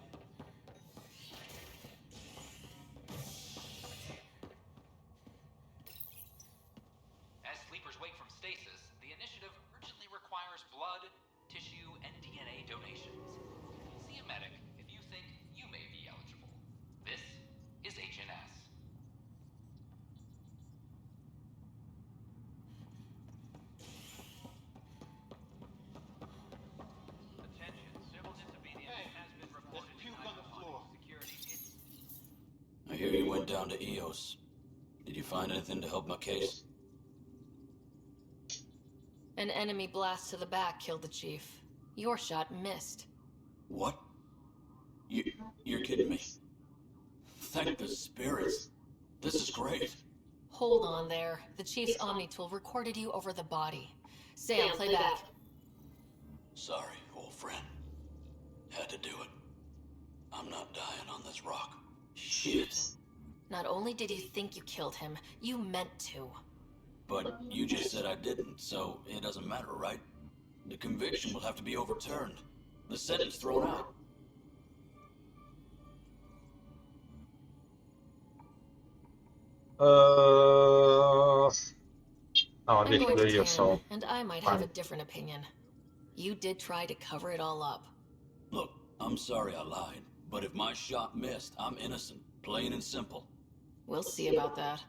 As sleepers wake from stasis, the initiative urgently requires blood, tissue, and DNA donations. See a medic if you think you may be eligible. This is HNS. I hear you went down to EOS. Did you find anything to help my case? An enemy blast to the back killed the chief. Your shot missed. What? You're kidding me. Thank the spirits. This is great. Hold on there. The chief's Omni tool recorded you over the body. Sam, play back. Sorry, old friend. Had to do it. I'm not dying on this rock. Shit. Not only did you think you killed him, you meant to. But you just said I didn't, so it doesn't matter, right? The conviction will have to be overturned. The sentence thrown out. No, I'm going to io tan, so. and I might have a different opinion. You did try to cover it all up. Look, I'm sorry I lied, but if my shot missed, I'm innocent. Plain and simple. We'll see about that.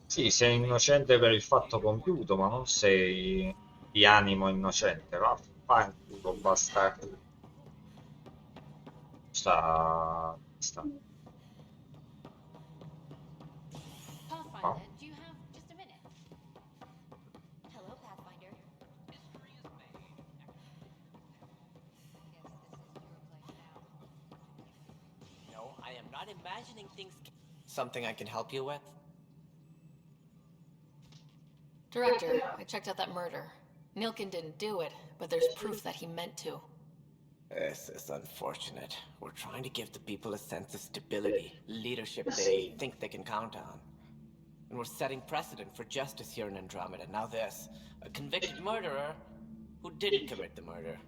Sì, sei innocente per il fatto compiuto, ma non sei di animo innocente. Vaffanculo, bastardo. Sta. Pathfinder, do you have just a minute? Hello, Pathfinder. No, I am not imagining things. Something I can help you with? Director, I checked out that murder. Nilkin didn't do it, but there's proof that he meant to. This is unfortunate. We're trying to give the people a sense of stability, leadership they think they can count on. And we're setting precedent for justice here in Andromeda. Now this, a convicted murderer who didn't commit the murder.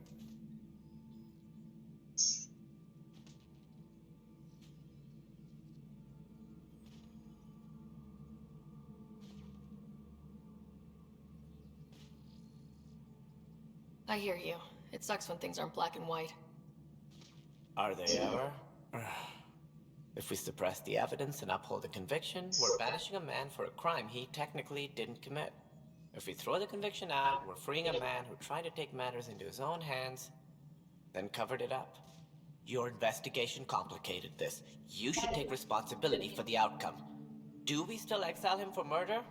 I hear you. It sucks when things aren't black and white. Are they ever? If we suppress the evidence and uphold the conviction, we're banishing a man for a crime he technically didn't commit. If we throw the conviction out, we're freeing a man who tried to take matters into his own hands, then covered it up. Your investigation complicated this. You should take responsibility for the outcome. Do we still exile him for murder?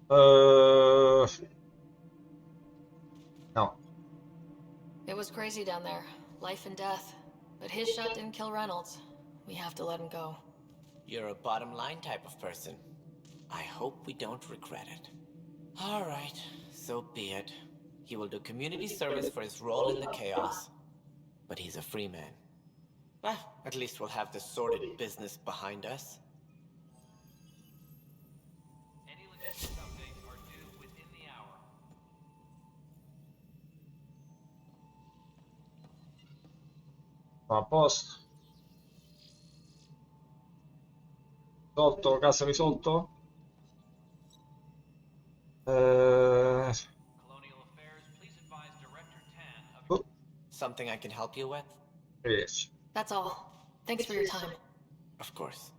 No. It was crazy down there. Life and death. But his shot didn't kill Reynolds. We have to let him go. You're a bottom line type of person. I hope we don't regret it. All right, so be it. He will do community service for his role in the chaos. But he's a free man. Well, at least we'll have the sordid business behind us. Any logistics updates are due within the hour. A posto. Risolto, caso risolto? Colonial Affairs, please advise Director Tan of... Something I can help you with? Yes. That's all. Thanks for your time. Of course.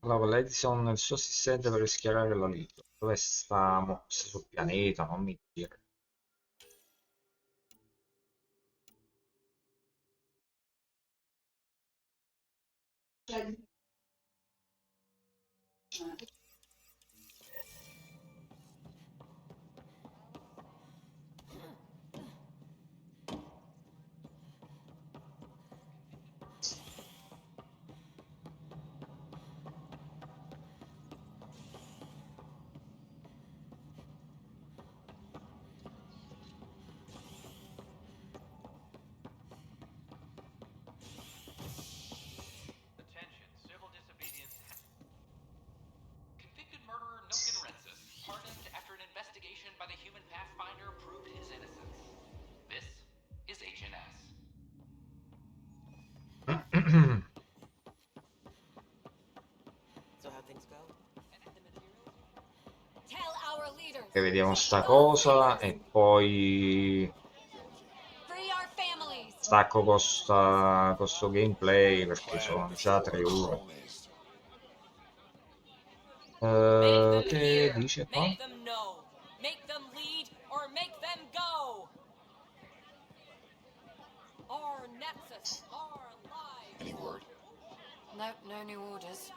Allora, l'Edison il suo assistente per rischiarare la vita. Dove stiamo? Sta sul pianeta, non mi dire. Attention, civil disobedience. Convicted murderer Nilken Rensis, pardoned after an investigation by the human Pathfinder proved his innocence. This is HNS. So how things go? Tell our leaders. E vediamo sta cosa e poi Free our families. stacco con sto gameplay perché sono già 3 ore. Che dice qua? Make them know. Make them lead or make them go. Our nexus, our lives. Any word? Nope, no new orders.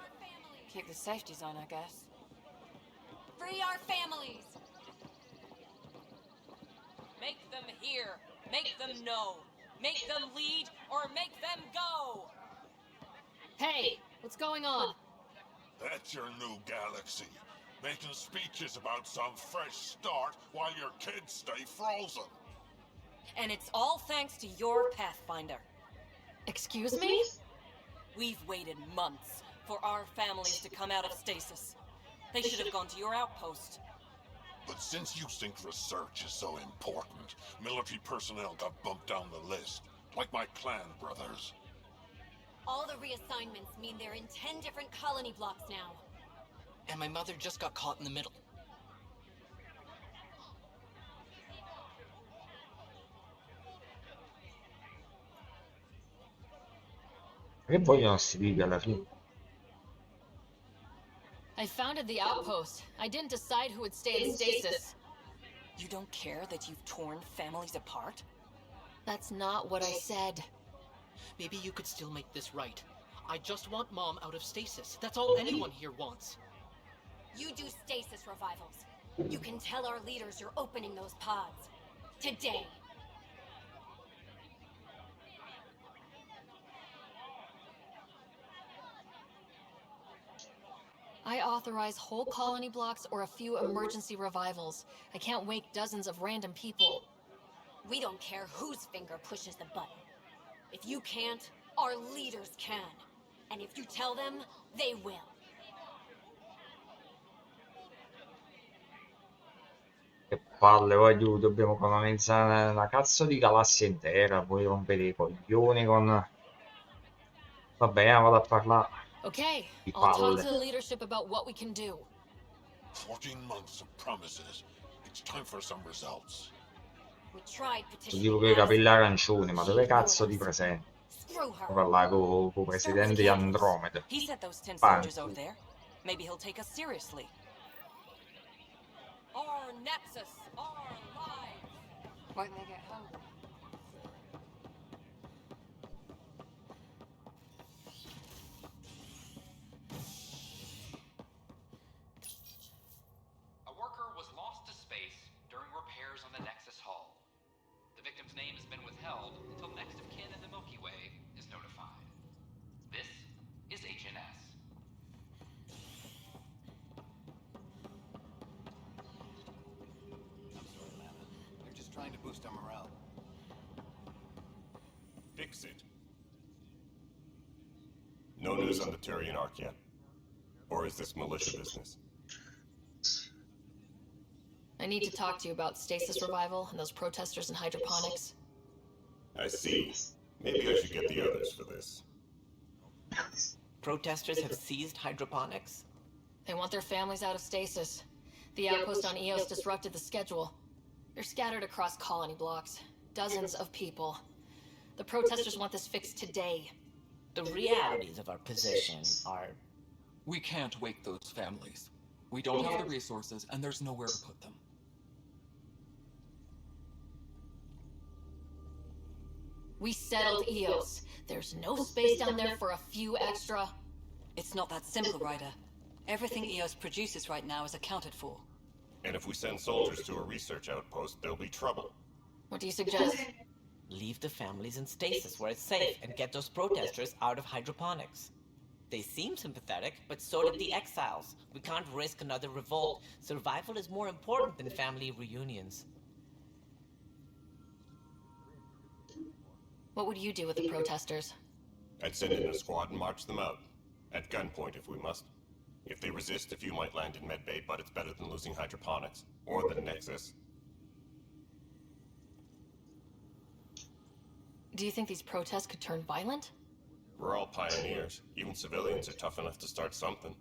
Keep the safeties on, I guess. Free our families. Make them hear. Make them know. Make them lead or make them go. Hey, what's going on? That's your new galaxy. Making speeches about some fresh start while your kids stay frozen. And it's all thanks to your Pathfinder. Excuse me? We've waited months for our families to come out of stasis. They should have gone to your outpost. But since you think research is so important, military personnel got bumped down the list, like my clan brothers. All the reassignments mean they're in 10 different colony blocks now. And my mother just got caught in the middle. Che vogliono sti tipi alla fine? I founded the outpost. I didn't decide who would stay in stasis. You don't care that you've torn families apart? That's not what I said. Maybe you could still make this right. I just want Mom out of stasis. That's all anyone here wants. You do stasis revivals. You can tell our leaders you're opening those pods. Today. I authorize whole colony blocks or a few emergency revivals. I can't wake dozens of random people. We don't care whose finger pushes the button. If you can't, our leaders can. And if you tell them, they will. Che palle, voglio, dobbiamo colonizzare una cazzo di galassia intera, poi rompere i coglioni con... Vabbè, vado a parlare Okay, di I'll talk to palle. the leadership about what we can do. 14 months of promises. It's time for some results. We tried Sto petitioning tipo con i capelli Madison. arancioni, ma dove cazzo ti presenti? Screw her. Devo parlare con il presidente di Andromeda. He sent those 10 Panzi. soldiers over there. Maybe he'll take us seriously. Our nexus, our lives. Won't they get hungry? A worker was lost to space during repairs on the Nexus hull. The victim's name has been withheld until next of kin in the Milky Way is notified. This is HNS. I'm sorry, Lana. They're just trying to boost our morale. Fix it. No news on the Turian Ark yet? Or is this militia business? I need to talk to you about stasis revival and those protesters in hydroponics. I see. Maybe I should get the others for this. Protesters have seized hydroponics? They want their families out of stasis. The outpost on Eos disrupted the schedule. They're scattered across colony blocks. Dozens of people. The protesters want this fixed today. The realities of our position are... We can't wake those families. We don't have the resources, and there's nowhere to put them. We settled Eos. There's no space down there for a few extra... It's not that simple, Ryder. Everything Eos produces right now is accounted for. And if we send soldiers to a research outpost, there'll be trouble. What do you suggest? Leave the families in stasis where it's safe and get those protesters out of hydroponics. They seem sympathetic, but so did the exiles. We can't risk another revolt. Survival is more important than family reunions. What would you do with the protesters? I'd send in a squad and march them out. At gunpoint if we must. If they resist, a few might land in medbay, but it's better than losing hydroponics. Or the Nexus. Do you think these protests could turn violent? We're all pioneers. Even civilians are tough enough to start something.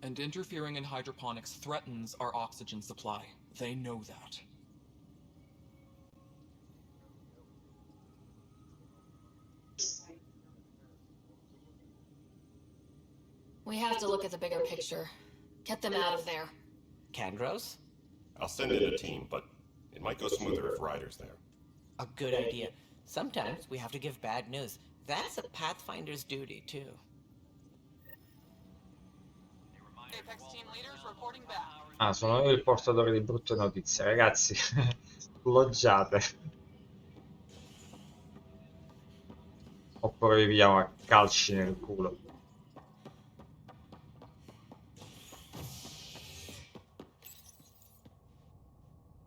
And interfering in hydroponics threatens our oxygen supply. They know that. We have to look at the bigger picture. Get them out of there. Kandros? I'll send in a team, but it might go smoother if Ryder's there. A good idea. Sometimes we have to give bad news. That's a Pathfinder's duty, too. Apex team leaders reporting back. Ah, sono io il portatore di brutte notizie, ragazzi. Sloggiate. Oppure vi pigliamo a calci nel culo.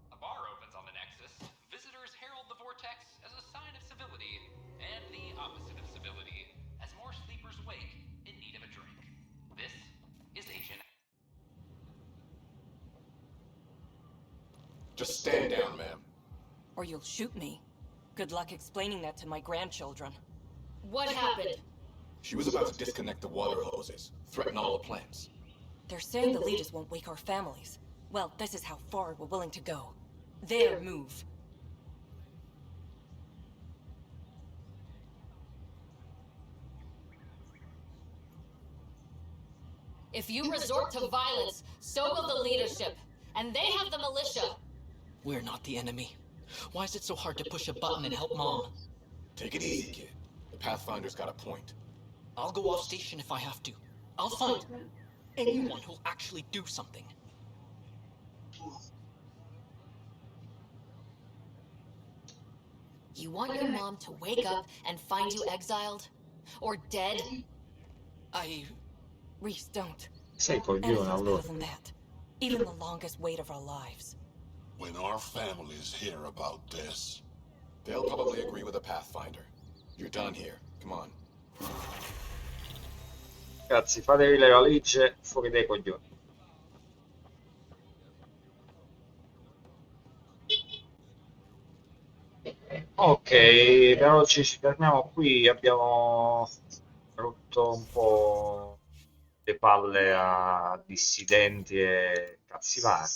A bar opens on the Nexus. Visitors herald the vortex as a sign of civility, and the opposite of civility, as more sleepers wake in need of a drink. This is Agent. Just stand down, ma'am. Or you'll shoot me. Good luck explaining that to my grandchildren. What happened? She was about to disconnect the water hoses, threaten all the plants. They're saying the leaders won't wake our families. Well, this is how far we're willing to go. Their move. If you resort to violence, so will the leadership. And they have the militia. We're not the enemy. Why is it so hard to push a button and help Mom? Take it easy, kid. The Pathfinder's got a point. I'll go off station if I have to. I'll find anyone who'll actually do something. You want your mom to wake up and find you exiled? Or dead? Reese, don't. Sei coglione Anything's allora. better than that. Even the longest wait of our lives. When our families hear about this, they'll probably agree with the Pathfinder. You're done here. Come on. Ragazzi, fatevi le valigie fuori dai coglioni. Ok, per oggi ci fermiamo qui. Abbiamo rotto un po' le palle a dissidenti e cazzi vari.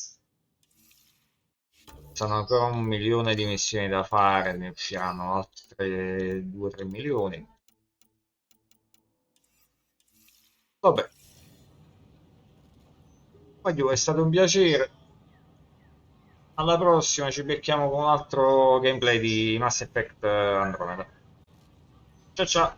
Sono ancora 1 milione di missioni da fare, ne usciranno altre 2-3 milioni. Vabbè. Voglio, è stato un piacere. Alla prossima, ci becchiamo con un altro gameplay di Mass Effect Andromeda. Ciao ciao!